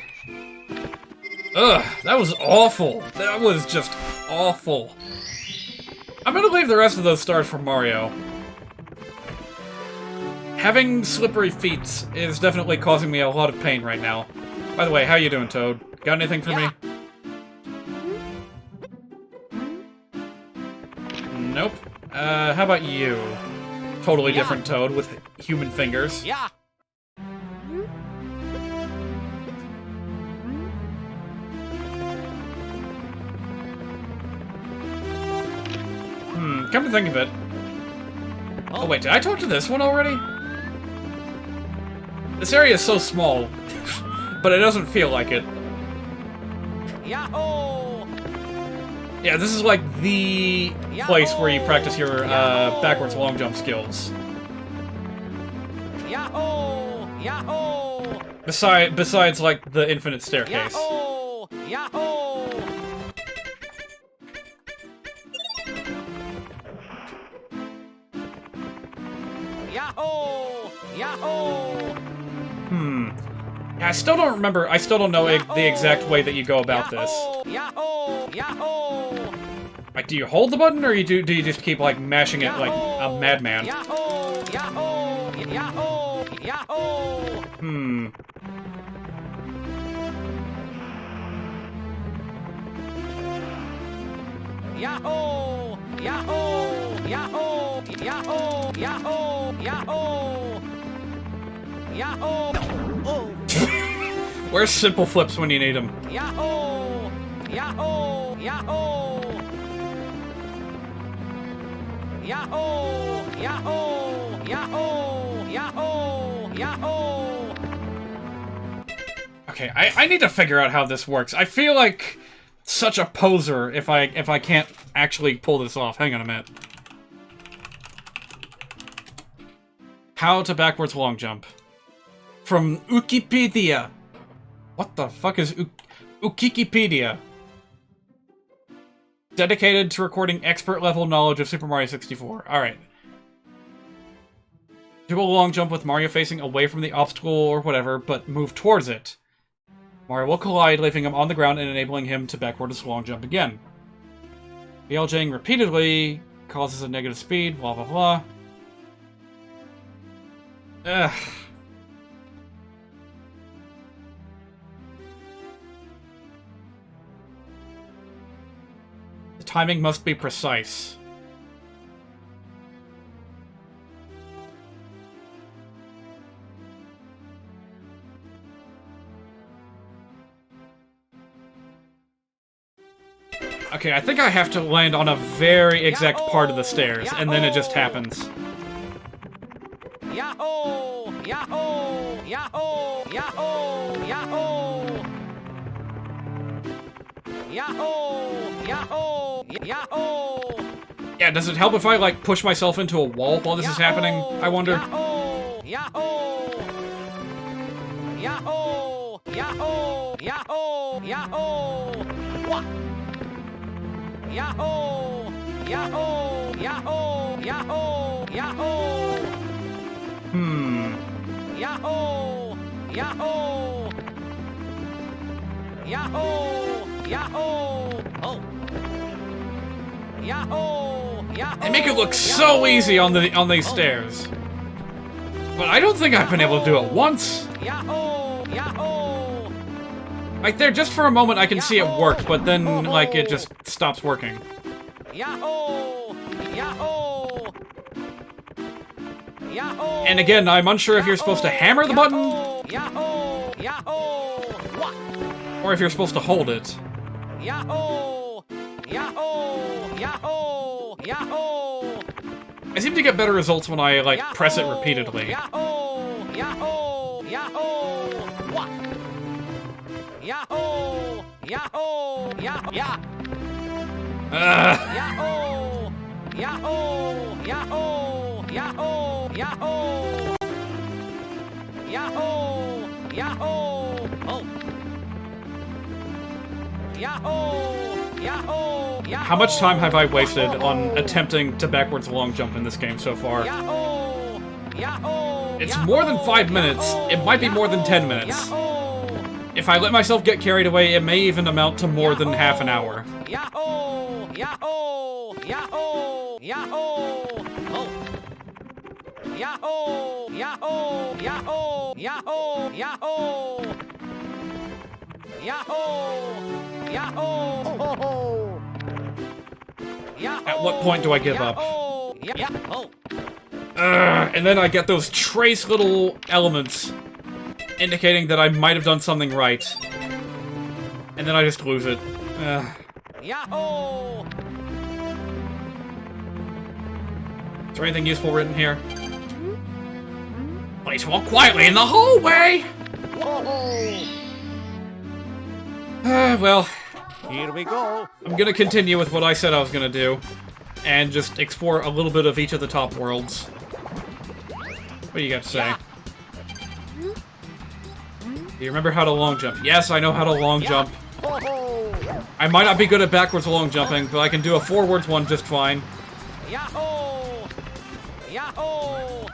Ugh, that was awful. That was just awful. I'm gonna leave the rest of those stars for Mario. Having slippery feet is definitely causing me a lot of pain right now. By the way, how you doing, Toad? Got anything for me? Nope. How about you? Totally different Toad with human fingers. Yeah. Come to think of it. Oh wait, did I talk to this one already? This area is so small, but it doesn't feel like it. Yahoo! Yeah, this is like the place where you practice your backwards long jump skills. Yahoo! Yahoo! Besides like the infinite staircase. Yahoo! Yahoo! Yahoo! Yahoo! Yeah, I still don't remember. I still don't know the exact way that you go about this. Yahoo! Yahoo! Like, do you hold the button, or do you just keep like mashing it like a madman? Yahoo! Yahoo! Yahoo! Yahoo! Yahoo! Yahoo! Yahoo! Yahoo! Yahoo! Yahoo! Yahoo! Oh! Where's simple flips when you need them? Yahoo! Yahoo! Yahoo! Yahoo! Yahoo! Yahoo! Yahoo! Yahoo! Okay, I need to figure out how this works. I feel like such a poser if I can't actually pull this off. Hang on a minute. How to backwards long jump. From Wikipedia. What the fuck is Wikipedia? Dedicated to recording expert-level knowledge of Super Mario 64. Alright. Do a long jump with Mario facing away from the obstacle or whatever, but move towards it. Mario will collide, leaving him on the ground and enabling him to backwards long jump again. BLJing repeatedly causes a negative speed, blah blah blah. Ugh. The timing must be precise. Okay, I think I have to land on a very exact part of the stairs, and then it just happens. Yahoo! Yahoo! Yahoo! Yahoo! Yahoo! Yahoo! Yahoo! Yahoo! Yeah, does it help if I, like, push myself into a wall while this is happening? I wonder. Yahoo! Yahoo! Yahoo! Yahoo! Yahoo! Yahoo! What? Yahoo! Yahoo! Yahoo! Yahoo! Yahoo! Yahoo! Yahoo! Yahoo! Yahoo! Oh! Yahoo! Yahoo! They make it look so easy on these stairs. But I don't think I've been able to do it once. Yahoo! Yahoo! Like there, just for a moment I can see it worked, but then, like, it just stops working. Yahoo! Yahoo! Yahoo! And again, I'm unsure if you're supposed to hammer the button, Yahoo! Yahoo! What? or if you're supposed to hold it. Yahoo! Yahoo! Yahoo! Yahoo! I seem to get better results when I, like, press it repeatedly. Yahoo! Yahoo! Yahoo! What? Yahoo! Yahoo! Yahoo! Yeah! Yahoo! Yahoo! Yahoo! Yahoo! Yahoo! Yahoo! Yahoo! Oh! Yahoo! Yahoo! Yahoo! How much time have I wasted on attempting to backwards long jump in this game so far? Yahoo! Yahoo! It's more than 5 minutes. It might be more than 10 minutes. Yahoo! If I let myself get carried away, it may even amount to more than half an hour. Yahoo! Yahoo! Yahoo! Yahoo! Oh! Yahoo! Yahoo! Yahoo! Yahoo! Yahoo! Yahoo! Yahoo! Yahoo! At what point do I give up? Yahoo! And then I get those trace little elements indicating that I might have done something right. And then I just lose it. Yahoo! Is there anything useful written here? Please walk quietly in the hallway! Well, Here we go. I'm gonna continue with what I said I was gonna do. And just explore a little bit of each of the top worlds. What do you got to say? Do you remember how to long jump? Yes, I know how to long jump. I might not be good at backwards long jumping, but I can do a forwards one just fine. Yahoo! Yahoo!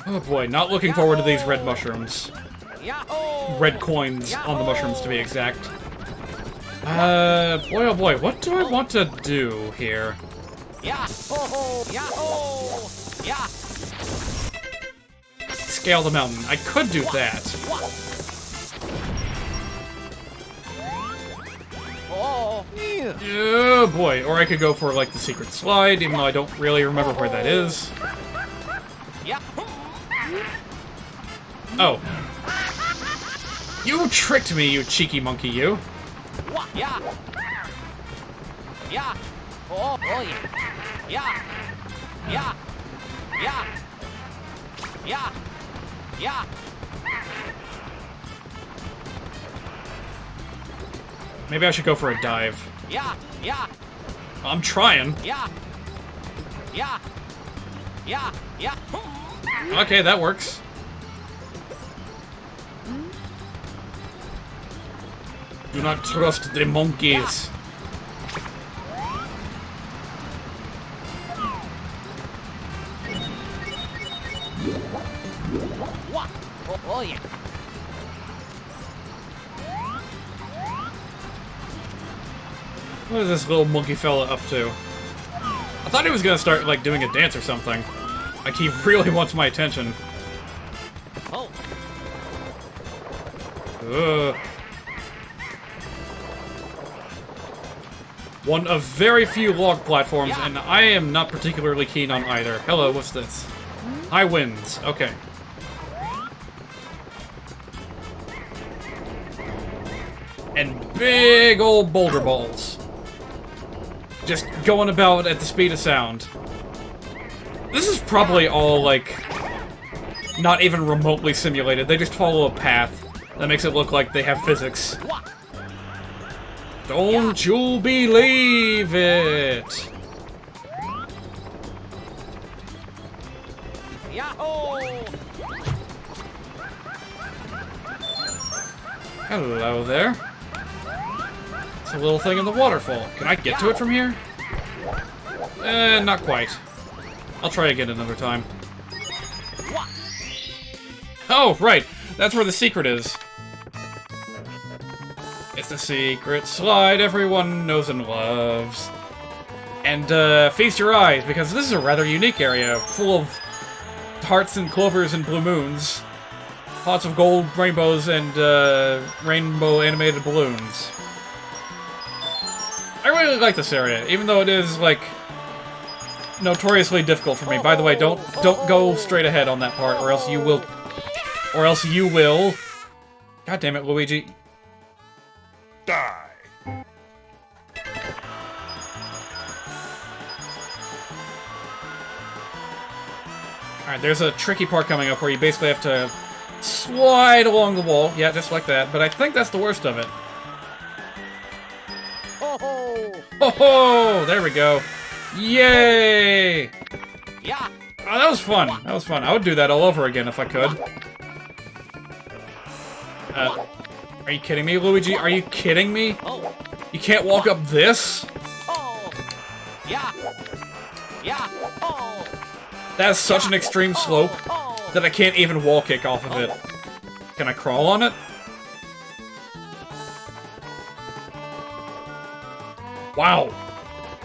Oh boy, not looking forward to these red mushrooms. Yahoo! Red coins on the mushrooms, to be exact. Boy oh boy, what do I want to do here? Yahoo! Yahoo! Yeah! Scale the mountain. I could do that. Oh! Oh boy, or I could go for, like, the secret slide, even though I don't really remember where that is. Yeah! Oh. You tricked me, you cheeky monkey, you. Yeah! Yeah! Oh, oh yeah! Yeah! Yeah! Yeah! Yeah! Yeah! Maybe I should go for a dive. Yeah! Yeah! I'm trying. Yeah! Yeah! Yeah! Yeah! Okay, that works. Do not trust the monkeys. What? Oh, oh yeah! What is this little monkey fella up to? I thought he was gonna start, like, doing a dance or something. Like, he really wants my attention. Oh! Ugh. One of very few log platforms, and I am not particularly keen on either. Hello, what's this? High winds. Okay. And big old boulder balls. Just going about at the speed of sound. This is probably all, like, not even remotely simulated. They just follow a path that makes it look like they have physics. Don't you believe it? Yahoo! Hello there. It's a little thing in the waterfall. Can I get to it from here? Not quite. I'll try again another time. Oh, right. That's where the secret is. It's the secret slide everyone knows and loves. And, feast your eyes, because this is a rather unique area, full of hearts and clovers and blue moons. Lots of gold rainbows and rainbow animated balloons. I really like this area, even though it is, like, notoriously difficult for me. By the way, don't go straight ahead on that part, or else you will... Or else you will... God damn it, Luigi. Die. Alright, there's a tricky part coming up where you basically have to slide along the wall. Yeah, just like that. But I think that's the worst of it. Ho ho! There we go. Yay! Yeah. Oh, that was fun. That was fun. I would do that all over again if I could. Are you kidding me, Luigi? Are you kidding me? Oh. You can't walk up this? Oh. Yeah. Yeah. Oh. That's such an extreme slope that I can't even wall kick off of it. Can I crawl on it? Wow.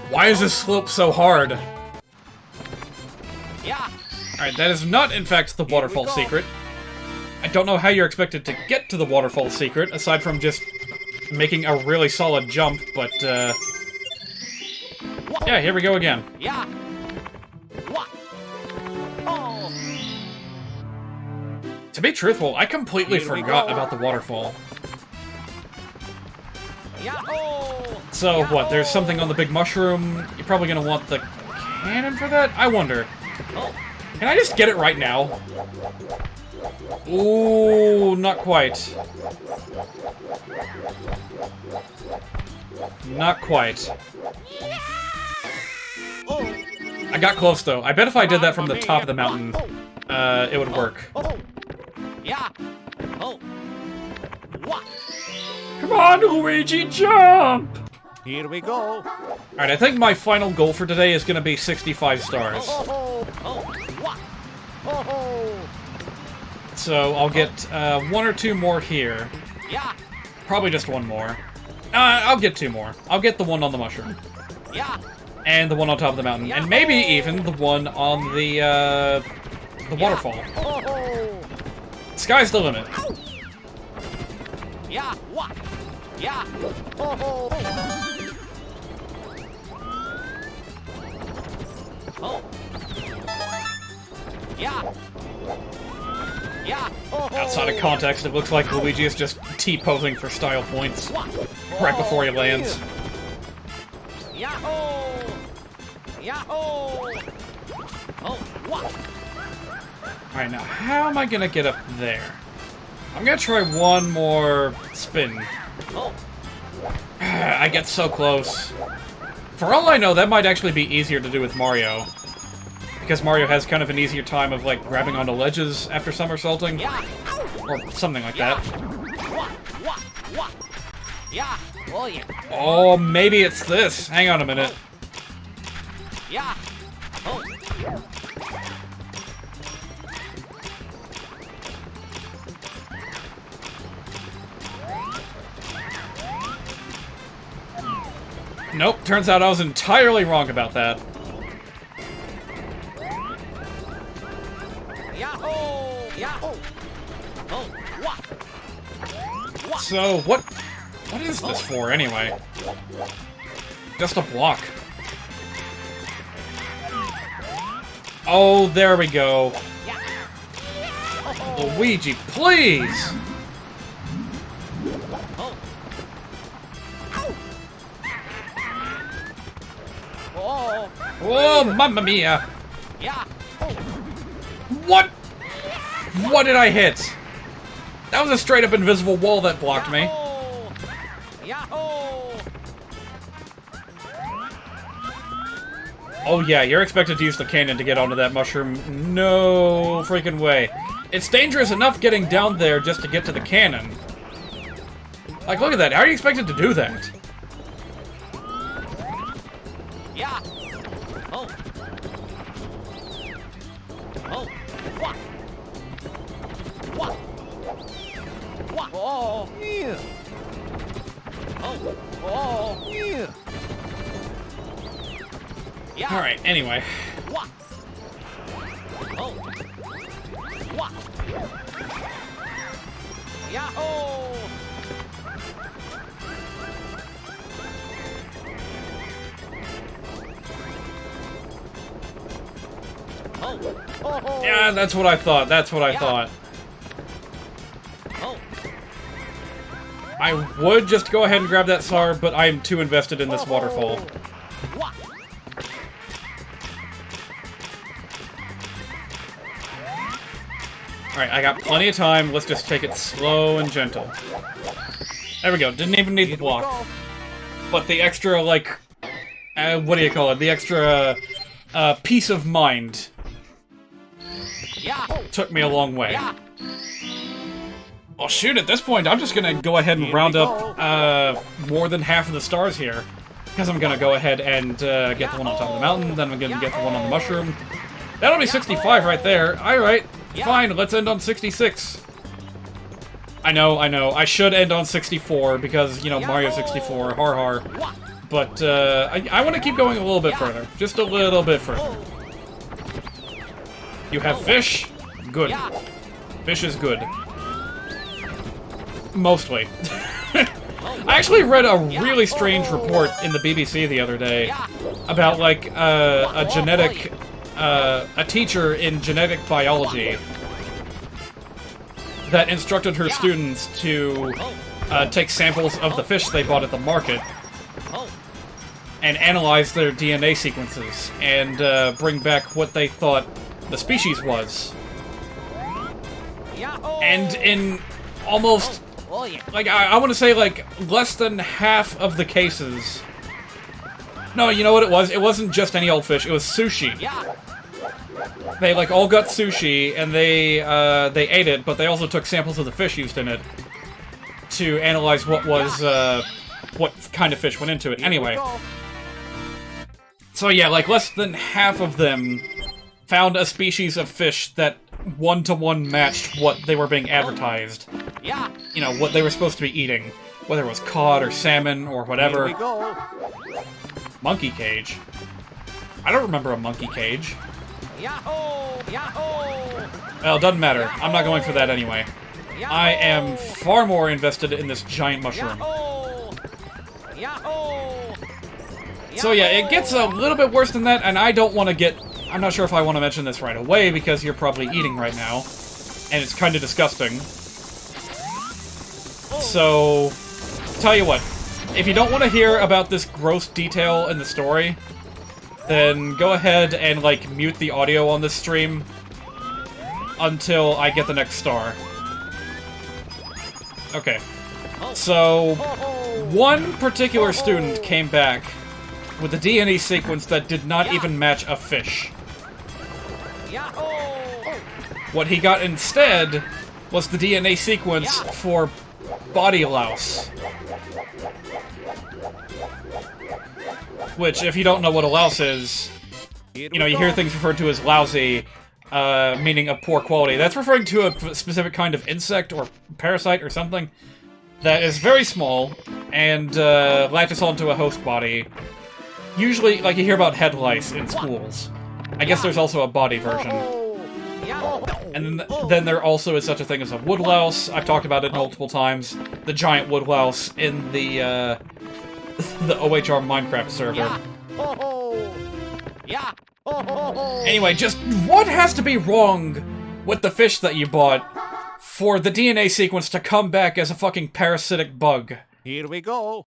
Why is this slope so hard? Yeah. Alright, that is not, in fact, the waterfall secret. I don't know how you're expected to get to the waterfall secret, aside from just making a really solid jump, but, yeah, here we go again. Yeah. What? Oh. To be truthful, I completely forgot about the waterfall. Yeah. Oh. So, what, there's something on the big mushroom? You're probably gonna want the cannon for that? I wonder. Oh. Can I just get it right now? Ooh, not quite. Not quite. Oh. I got close, though. I bet if I did that from the top of the mountain, it would work. Oh. Yeah. Oh. What? Come on, Luigi, jump! Here we go. Alright, I think my final goal for today is gonna be 65 stars. Oh. Oh. What? Oh. So, I'll get, 1 or 2 more here. Yeah. Probably just 1 more. I'll get 2 more. I'll get the one on the mushroom. Yeah. And the one on top of the mountain. And maybe even the one on the waterfall. Oh. Sky's the limit. Yeah. What? Yeah. Oh. Oh. Yeah. Yeah. Oh. Outside of context, it looks like Luigi is just T-posing for style points right before he lands. Yahoo! Yahoo! Oh, what? Alright, now how am I gonna get up there? I'm gonna try one more spin. Oh. I get so close. For all I know, that might actually be easier to do with Mario. Because Mario has kind of an easier time of, like, grabbing onto ledges after somersaulting. Yeah. Or something like Yeah. that. What? Yeah. Oh, yeah. Oh, maybe it's this. Hang on a minute. Yeah. Oh. Nope, turns out I was entirely wrong about that. Yahoo! Yahoo! Oh, what? What? So, what is this for, anyway? Just a block. Oh, there we go. Yeah. Oh. Luigi, please! Oh. Oh. Oh, mamma mia! Yeah. Oh. What? What did I hit? That was a straight-up invisible wall that blocked me. Yahoo! Oh yeah, you're expected to use the cannon to get onto that mushroom. No freaking way. It's dangerous enough getting down there just to get to the cannon. Like, look at that. How are you expected to do that? Yeah. Oh. Oh. What? What? What? Oh. Yeah. Oh. Oh. Yeah. Yeah. Alright, anyway. What? Oh. Wah. Yahoo! Oh. Yeah, that's what I thought. That's what I thought. Oh. I would just go ahead and grab that SAR, but I am too invested in this waterfall. Wah. Alright, I got plenty of time. Let's just take it slow and gentle. There we go. Didn't even need the block. But the extra, like... what do you call it? The extra peace of mind took me a long way. Oh shoot, at this point, I'm just gonna go ahead and round up more than half of the stars here. Because I'm gonna go ahead and get the one on top of the mountain, then I'm gonna get the one on the mushroom. That'll be 65 right there. Alright, fine, let's end on 66. I know, I should end on 64 because, you know, Mario 64, har har. But, I want to keep going a little bit further. Just a little bit further. You have fish? Good. Fish is good. Mostly. I actually read a really strange report in the BBC the other day about, like, a teacher in genetic biology that instructed her students to take samples of the fish they bought at the market and analyze their DNA sequences and bring back what they thought the species was. And in almost, like, I want to say, like, less than half of the cases... No, you know what it was? It wasn't just any old fish, it was sushi. They, like, all got sushi, and they ate it, but they also took samples of the fish used in it to analyze what was, what kind of fish went into it. Anyway. So yeah, like, less than half of them found a species of fish that one-to-one matched what they were being advertised. You know, what they were supposed to be eating. Whether it was cod or salmon or whatever. Monkey cage. I don't remember a monkey cage. Well, it doesn't matter. I'm not going for that anyway. I am far more invested in this giant mushroom. So yeah, it gets a little bit worse than that, and I don't want to get... I'm not sure if I want to mention this right away, because you're probably eating right now, and it's kind of disgusting. So, tell you what, if you don't want to hear about this gross detail in the story, then go ahead and, like, mute the audio on this stream until I get the next star. Okay. So, one particular student came back with a DNA sequence that did not even match a fish. What he got instead was the DNA sequence for body louse. Which, if you don't know what a louse is, you know, you hear things referred to as lousy, meaning of poor quality. That's referring to a specific kind of insect or parasite or something that is very small and latches onto a host body. Usually, like, you hear about head lice in schools. I guess there's also a body version. And then there also is such a thing as a woodlouse. I've talked about it multiple times. The giant woodlouse in the OHR Minecraft server. Anyway, just what has to be wrong with the fish that you bought for the DNA sequence to come back as a fucking parasitic bug? Here we go.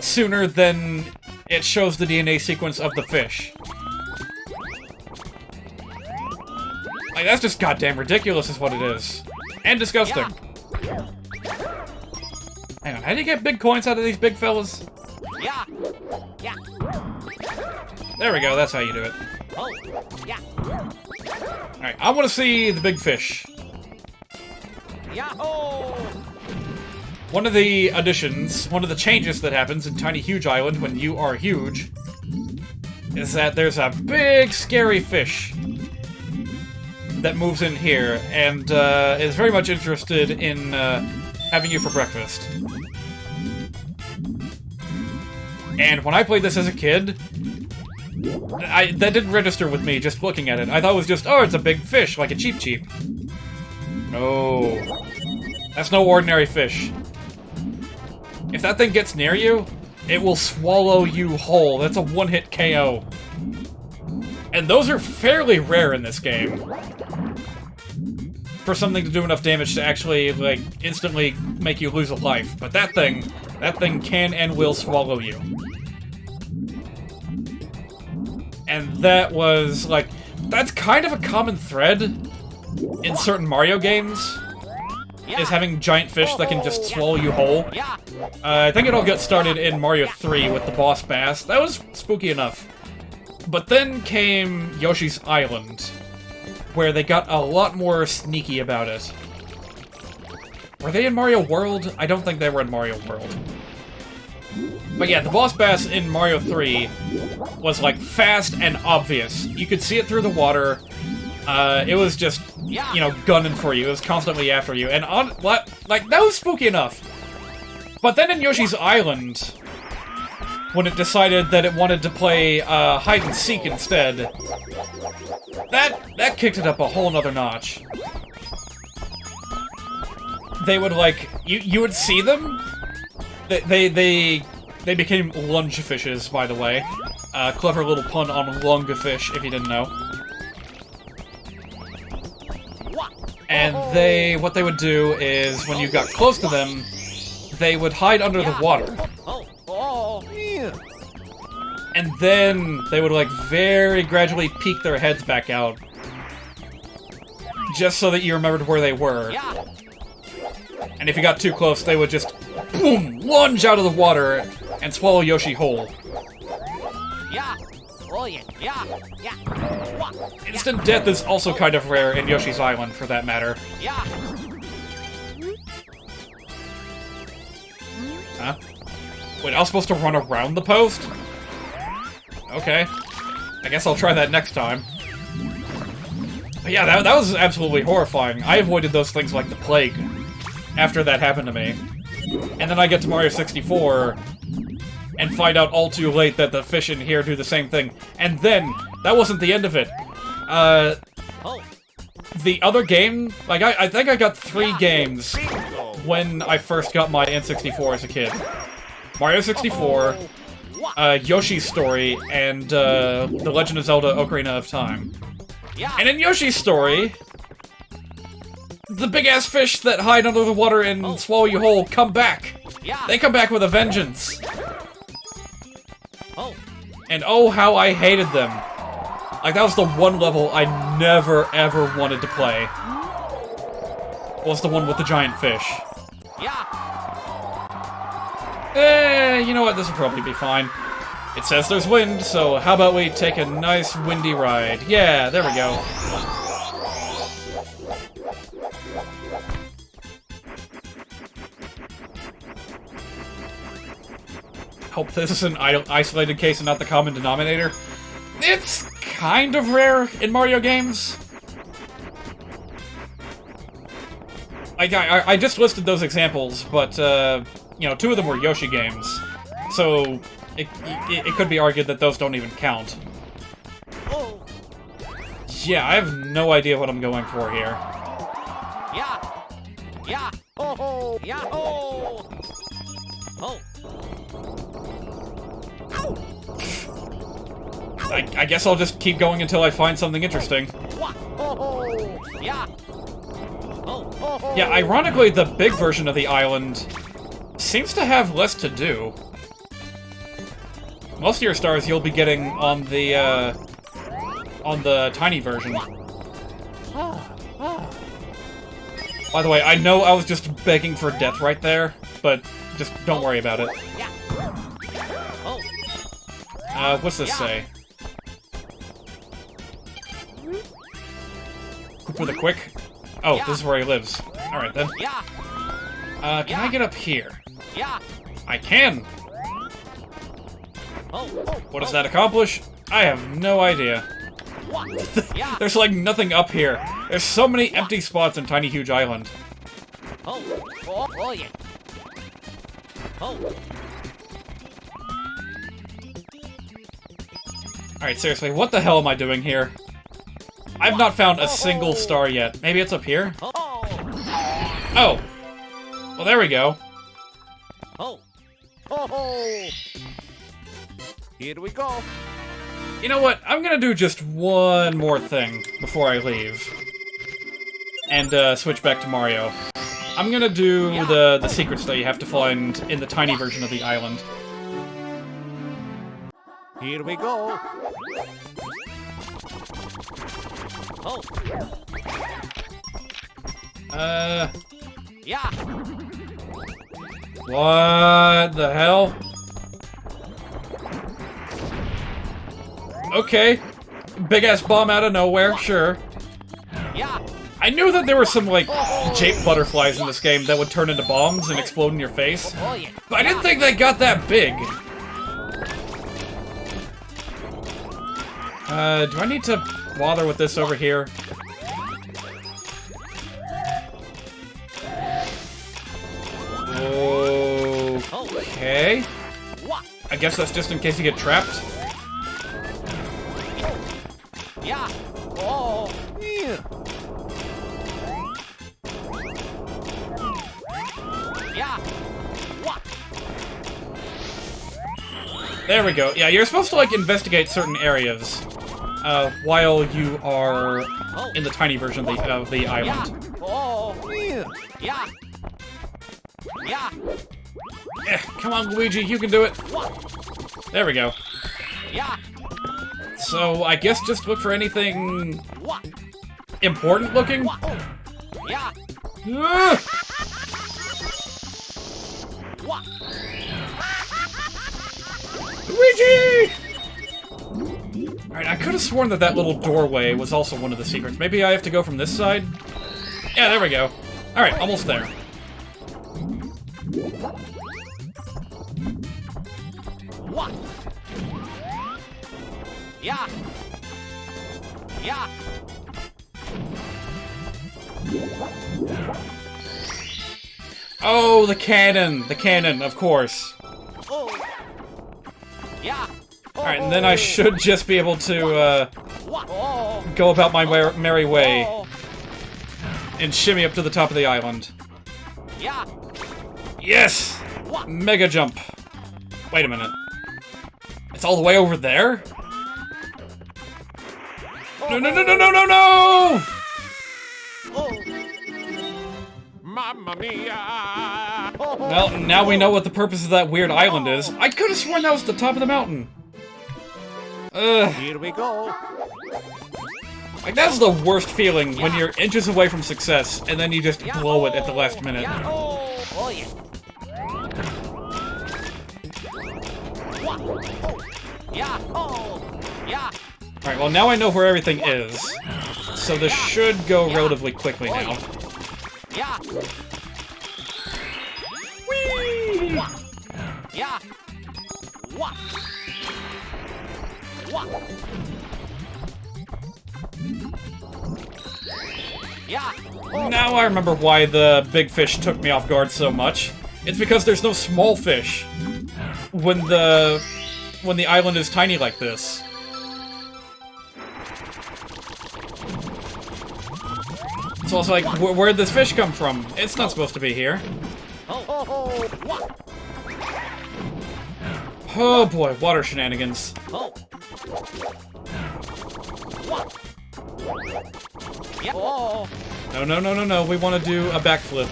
Sooner than it shows the DNA sequence of the fish. Like, that's just goddamn ridiculous is what it is. And disgusting. Hang on, how do you get big coins out of these big fellas? There we go, that's how you do it. Alright, I want to see the big fish. One of the additions, one of the changes that happens in Tiny Huge Island when you are huge, is that there's a big, scary fish that moves in here and is very much interested in having you for breakfast. And when I played this as a kid, that didn't register with me just looking at it. I thought it was just, oh, it's a big fish, like a Cheep Cheep. no. That's no ordinary fish. If that thing gets near you, it will swallow you whole. That's a one-hit KO. And those are fairly rare in this game. For something to do enough damage to actually, like, instantly make you lose a life. But that thing can and will swallow you. And that was, like, that's kind of a common thread in certain Mario games, is having giant fish that can just swallow you whole. I think it all got started in Mario 3 with the boss bass. That was spooky enough. But then came Yoshi's Island, where they got a lot more sneaky about it. Were they in Mario World? I don't think they were in Mario World. But yeah, the boss bass in Mario 3 was, like, fast and obvious. You could see it through the water. It was just, you know, gunning for you. It was constantly after you. And, like, that was spooky enough. But then in Yoshi's Island, when it decided that it wanted to play hide-and-seek instead, that kicked it up a whole nother notch. They would, like, you would see them. They became lunge fishes, by the way. Clever little pun on lunga-fish, if you didn't know. And what they would do is, when you got close to them, they would hide under the water. And then they would, like, very gradually peek their heads back out. Just so that you remembered where they were. And if you got too close, they would just, boom, lunge out of the water and swallow Yoshi whole. Instant death is also kind of rare in Yoshi's Island, for that matter. Huh? Wait, I was supposed to run around the post? Okay. I guess I'll try that next time. But yeah, that was absolutely horrifying. I avoided those things like the plague after that happened to me. And then I get to Mario 64 and find out all too late that the fish in here do the same thing. And then, that wasn't the end of it. The other game, like, I think I got 3 games when I first got my N64 as a kid. Mario 64, Yoshi's Story, and The Legend of Zelda Ocarina of Time. And in Yoshi's Story, the big-ass fish that hide under the water and swallow you whole come back. They come back with a vengeance. And oh, how I hated them. Like, that was the one level I never, ever wanted to play. Was the one with the giant fish. You know what? This will probably be fine. It says there's wind, so how about we take a nice windy ride? Yeah, there we go. Hope this is an isolated case and not the common denominator. It's kind of rare in Mario games. I just listed those examples, but, you know, 2 of them were Yoshi games. So, it could be argued that those don't even count. Yeah, I have no idea what I'm going for here. I guess I'll just keep going until I find something interesting. Yeah, ironically, the big version of the island seems to have less to do. Most of your stars you'll be getting on the tiny version. By the way, I know I was just begging for death right there, but just don't worry about it. What's this say? With a quick? Oh, this is where he lives. Alright then. Can I get up here? I can! What does that accomplish? I have no idea. There's like nothing up here. There's so many empty spots in Tiny Huge Island. Alright, seriously, what the hell am I doing here? I've not found a single star yet. Maybe it's up here? Oh. Well, there we go. Oh. Ho ho. Here we go. You know what? I'm gonna do just one more thing before I leave. And switch back to Mario. I'm gonna do the secrets that you have to find in the tiny version of the island. Here we go. Oh. Yeah. What the hell? Okay. Big-ass bomb out of nowhere, sure. Yeah. I knew that there were some, like, shape butterflies in this game that would turn into bombs and explode in your face. Oh yeah. But I didn't think they got that big. Do I need to bother with this over here? Okay. I guess that's just in case you get trapped. Yeah. Oh. Yeah. Yeah. What? There we go. Yeah, you're supposed to, like, investigate certain areas while you are in the tiny version of the island. Yeah. Oh. Yeah. Yeah. Yeah. Yeah, come on, Luigi, you can do it. There we go. Yeah. So, I guess just look for anything What? important looking. Yeah. Ah! What? Luigi! Alright, I could have sworn that that little doorway was also one of the secrets. Maybe I have to go from this side? Yeah, there we go. Alright, almost there. What? Yeah. Yeah. Oh, the cannon! The cannon, of course. Oh. Yeah. Alright, and then I should just be able to, What? Oh. go about my merry way Oh. and shimmy up to the top of the island. Yeah. Yes! What? Mega jump. Wait a minute. It's all the way over there? No, no, no, no, no, no, no! Oh. Mamma mia. Oh. Well, now we know what the purpose of that weird island is. I could have sworn that was the top of the mountain. Ugh. Here we go. Like, that's the worst feeling, when you're inches away from success, and then you just blow it at the last minute. Yeah. Oh. Oh yeah. What? Oh. Yeah. Oh. Yeah. Alright, well now I know where everything is. So this should go relatively quickly now. Yeah. Whee! Yeah. What? What? Yeah. Oh. Now I remember why the big fish took me off guard so much. It's because there's no small fish when the island is tiny like this. So I was like, where'd this fish come from? It's not supposed to be here. Oh. Oh. Oh. What? Oh boy, water shenanigans. Oh. What? Yeah. Oh. No, no, no, no, no, we want to do a backflip.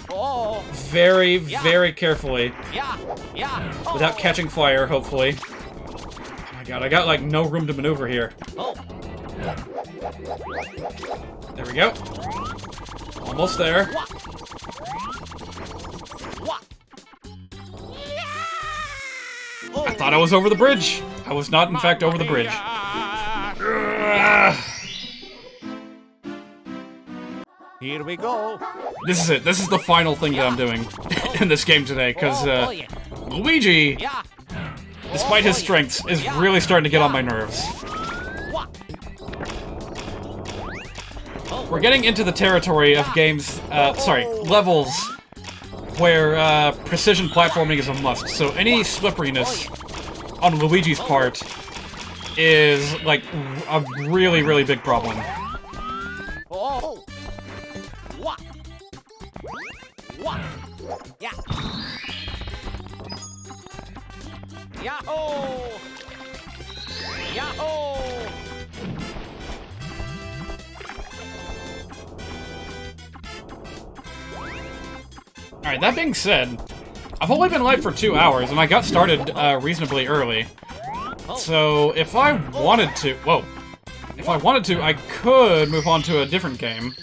Oh. Very, very carefully. Yeah. Yeah. Oh. Without catching fire, hopefully. Oh my god, I got like no room to maneuver here. Oh. There we go. Almost there. What? What? Oh. I thought I was over the bridge. I was not, in fact, over the bridge. Here we go. This is it. This is the final thing that I'm doing in this game today, because yeah. Luigi, Yeah. despite his strengths, is really starting to get on my nerves. What? We're getting into the territory of games, levels, where precision platforming is a must, so any slipperiness on Luigi's part is, like, a really, really big problem. Oh. What? Yahoo! Alright, that being said, I've only been live for 2 hours, and I got started reasonably early. So, if I wanted to... Whoa. If I wanted to, I could move on to a different game.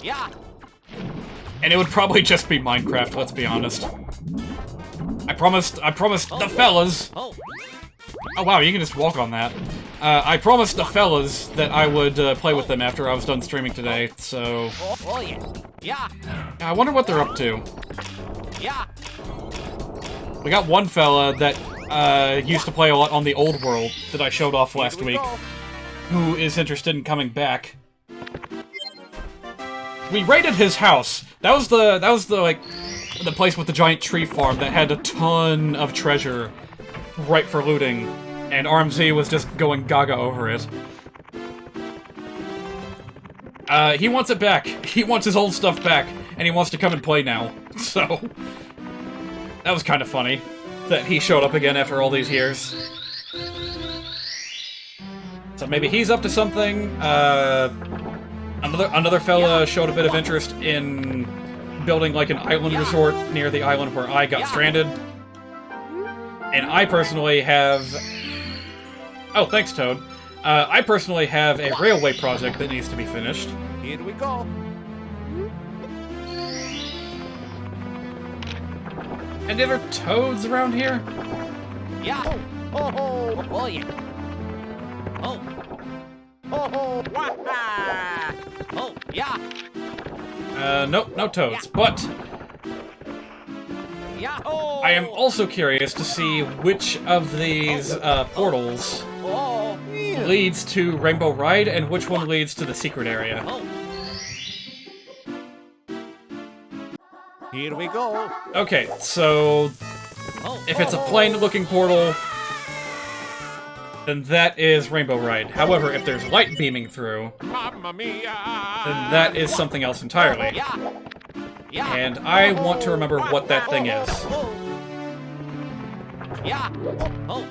Yeah. And it would probably just be Minecraft, let's be honest. I promised the fellas... Oh. Oh wow, you can just walk on that. I promised the fellas that I would play with them after I was done streaming today, so... Oh, yeah. Yeah. I wonder what they're up to. Yeah. We got one fella that used to play a lot on the old world that I showed off last week, who is interested in coming back. We raided his house. That was the place with the giant tree farm that had a ton of treasure ripe for looting, and RMZ was just going gaga over it. He wants it back. He wants his old stuff back, and he wants to come and play now. So that was kind of funny that he showed up again after all these years. So maybe he's up to something. Another fella showed a bit of interest in building like an island resort near the island where I got stranded. And I personally have... Oh, thanks, Toad. I personally have a railway project that needs to be finished. Here we go. And there are toads around here? Yeah. Oh, oh, oh, yeah. Oh. Oh, oh, wah, oh, yeah. Nope, no toads. But Yahoo! I am also curious to see which of these portals Oh, yeah. leads to Rainbow Ride and which one leads to the secret area. Oh. Here we go. Okay, so Oh, if it's a plain-looking portal, then that is Rainbow Ride. However, if there's light beaming through, Mamma mia! then that is something else entirely. Yeah. Yeah. And I want to remember what that thing is. Oh. Yeah. Oh.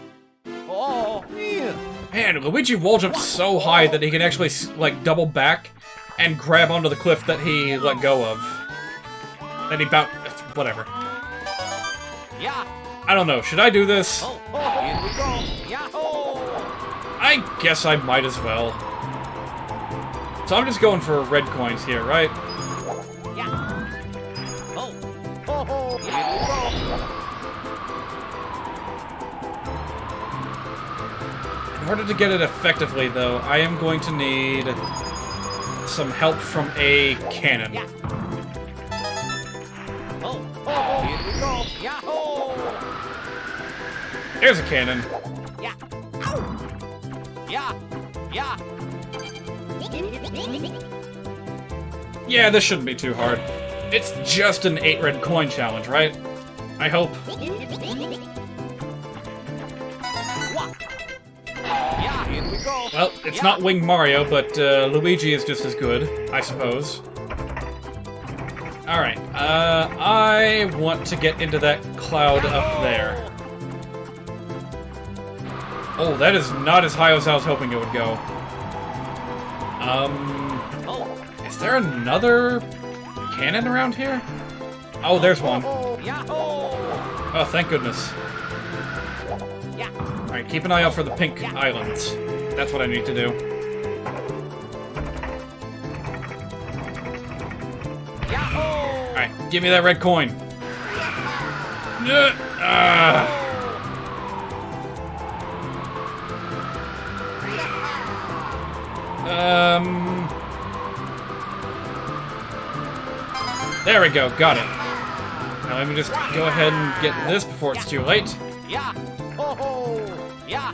Oh. Yeah. Man, Luigi wall jumps so high that he can actually, like, double back and grab onto the cliff that he let go of. Then he bounced... whatever. Yeah. I don't know, should I do this? Oh. Oh. Here we go. Yahoo! I guess I might as well. So I'm just going for red coins here, right? Yeah. Oh. Oh. Oh. Here we go. In order to get it effectively, though, I am going to need some help from a cannon. Yeah. Oh. Oh. Here we go. Yahoo! There's a cannon. Yeah. Ow. Yeah. Yeah. Yeah, this shouldn't be too hard. It's just an 8 red coin challenge, right? I hope. Yeah. Here we go. Well, it's not Wing Mario, but Luigi is just as good, I suppose. Alright, I want to get into that cloud up there. Oh, that is not as high as I was hoping it would go. Is there another cannon around here? Oh, there's one. Yahoo! Oh, thank goodness. Yeah. Alright, keep an eye out for the pink islands. That's what I need to do. Yahoo! Alright, give me that red coin. There we go, got it. Now let me just go ahead and get this before it's too late. Yeah. Ho ho. Yeah.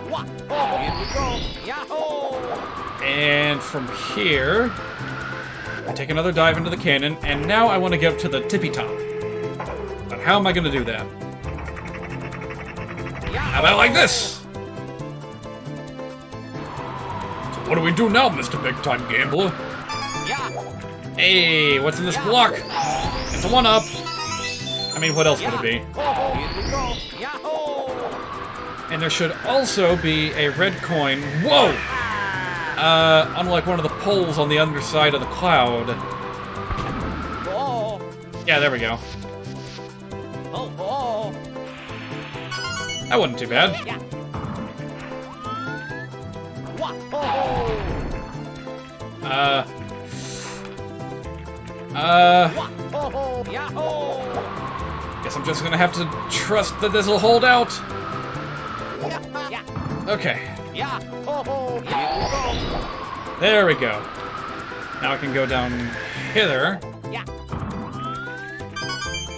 What? Oh, here we go. Yahoo! And from here, I take another dive into the cannon, and now I want to get up to the tippy top. But how am I going to do that? How about like this? So what do we do now, Mr. Big Time Gambler? Yeah. Hey, what's in this block? It's a 1-up. I mean, what else would it be? Here we go. Yahoo! And there should also be a red coin. Whoa! Unlike one of the poles on the underside of the cloud. Oh, Yeah, there we go. oh. That wasn't too bad. Yeah. Wah-oh! Wah-oh! Yahoo! Guess I'm just gonna have to trust that this'll hold out. Yeah. Okay, Yeah. Oh, here we go. there we go. Now I can go down hither. Yeah.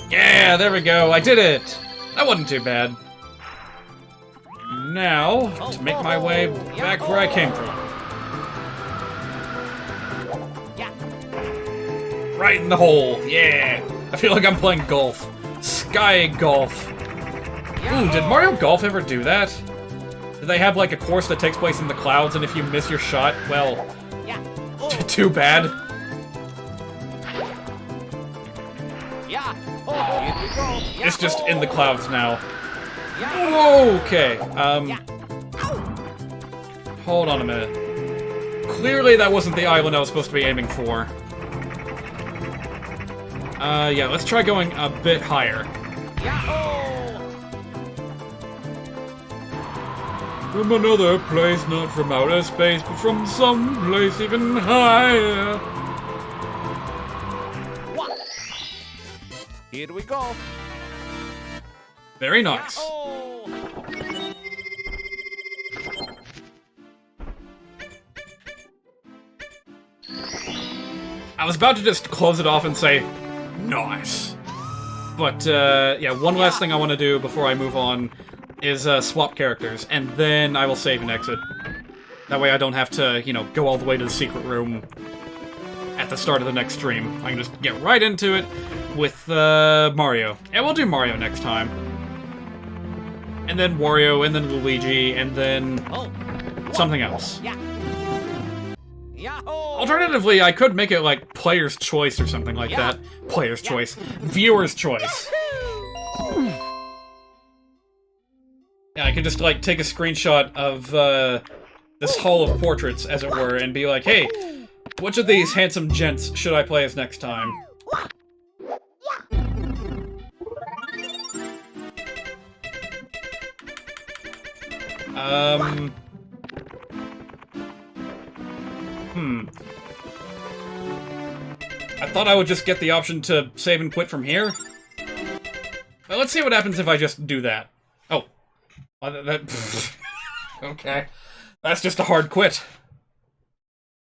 Yeah, there we go, I did it! That wasn't too bad. Now, to make my way back where I came from. Yeah. Right in the hole, yeah! I feel like I'm playing golf. Sky golf. Ooh, did Mario Golf ever do that? Do they have, like, a course that takes place in the clouds, and if you miss your shot, well, Yeah. too bad. Yeah. Oh, here we go. It's just in the clouds now. Yeah. Okay, Yeah. hold on a minute. Clearly that wasn't the island I was supposed to be aiming for. Yeah, let's try going a bit higher. Yahoo! From another place, not from outer space, but from some place even higher. What? Here we go. Very nice. Yahoo! I was about to just close it off and say, nice. But, yeah, one last thing I want to do before I move on is swap characters, and then I will save and exit. That way I don't have to, you know, go all the way to the secret room at the start of the next stream. I can just get right into it with Mario. And we'll do Mario next time. And then Wario, and then Luigi, and then something else. Yeah. Yahoo! Alternatively, I could make it like player's choice or something like that. Player's choice. Viewer's choice. Yeah, I could just like take a screenshot of this hall of portraits, as it were, and be like, hey, which of these handsome gents should I play as next time? I thought I would just get the option to save and quit from here. Well, let's see what happens if I just do that. Oh. Okay. That's just a hard quit.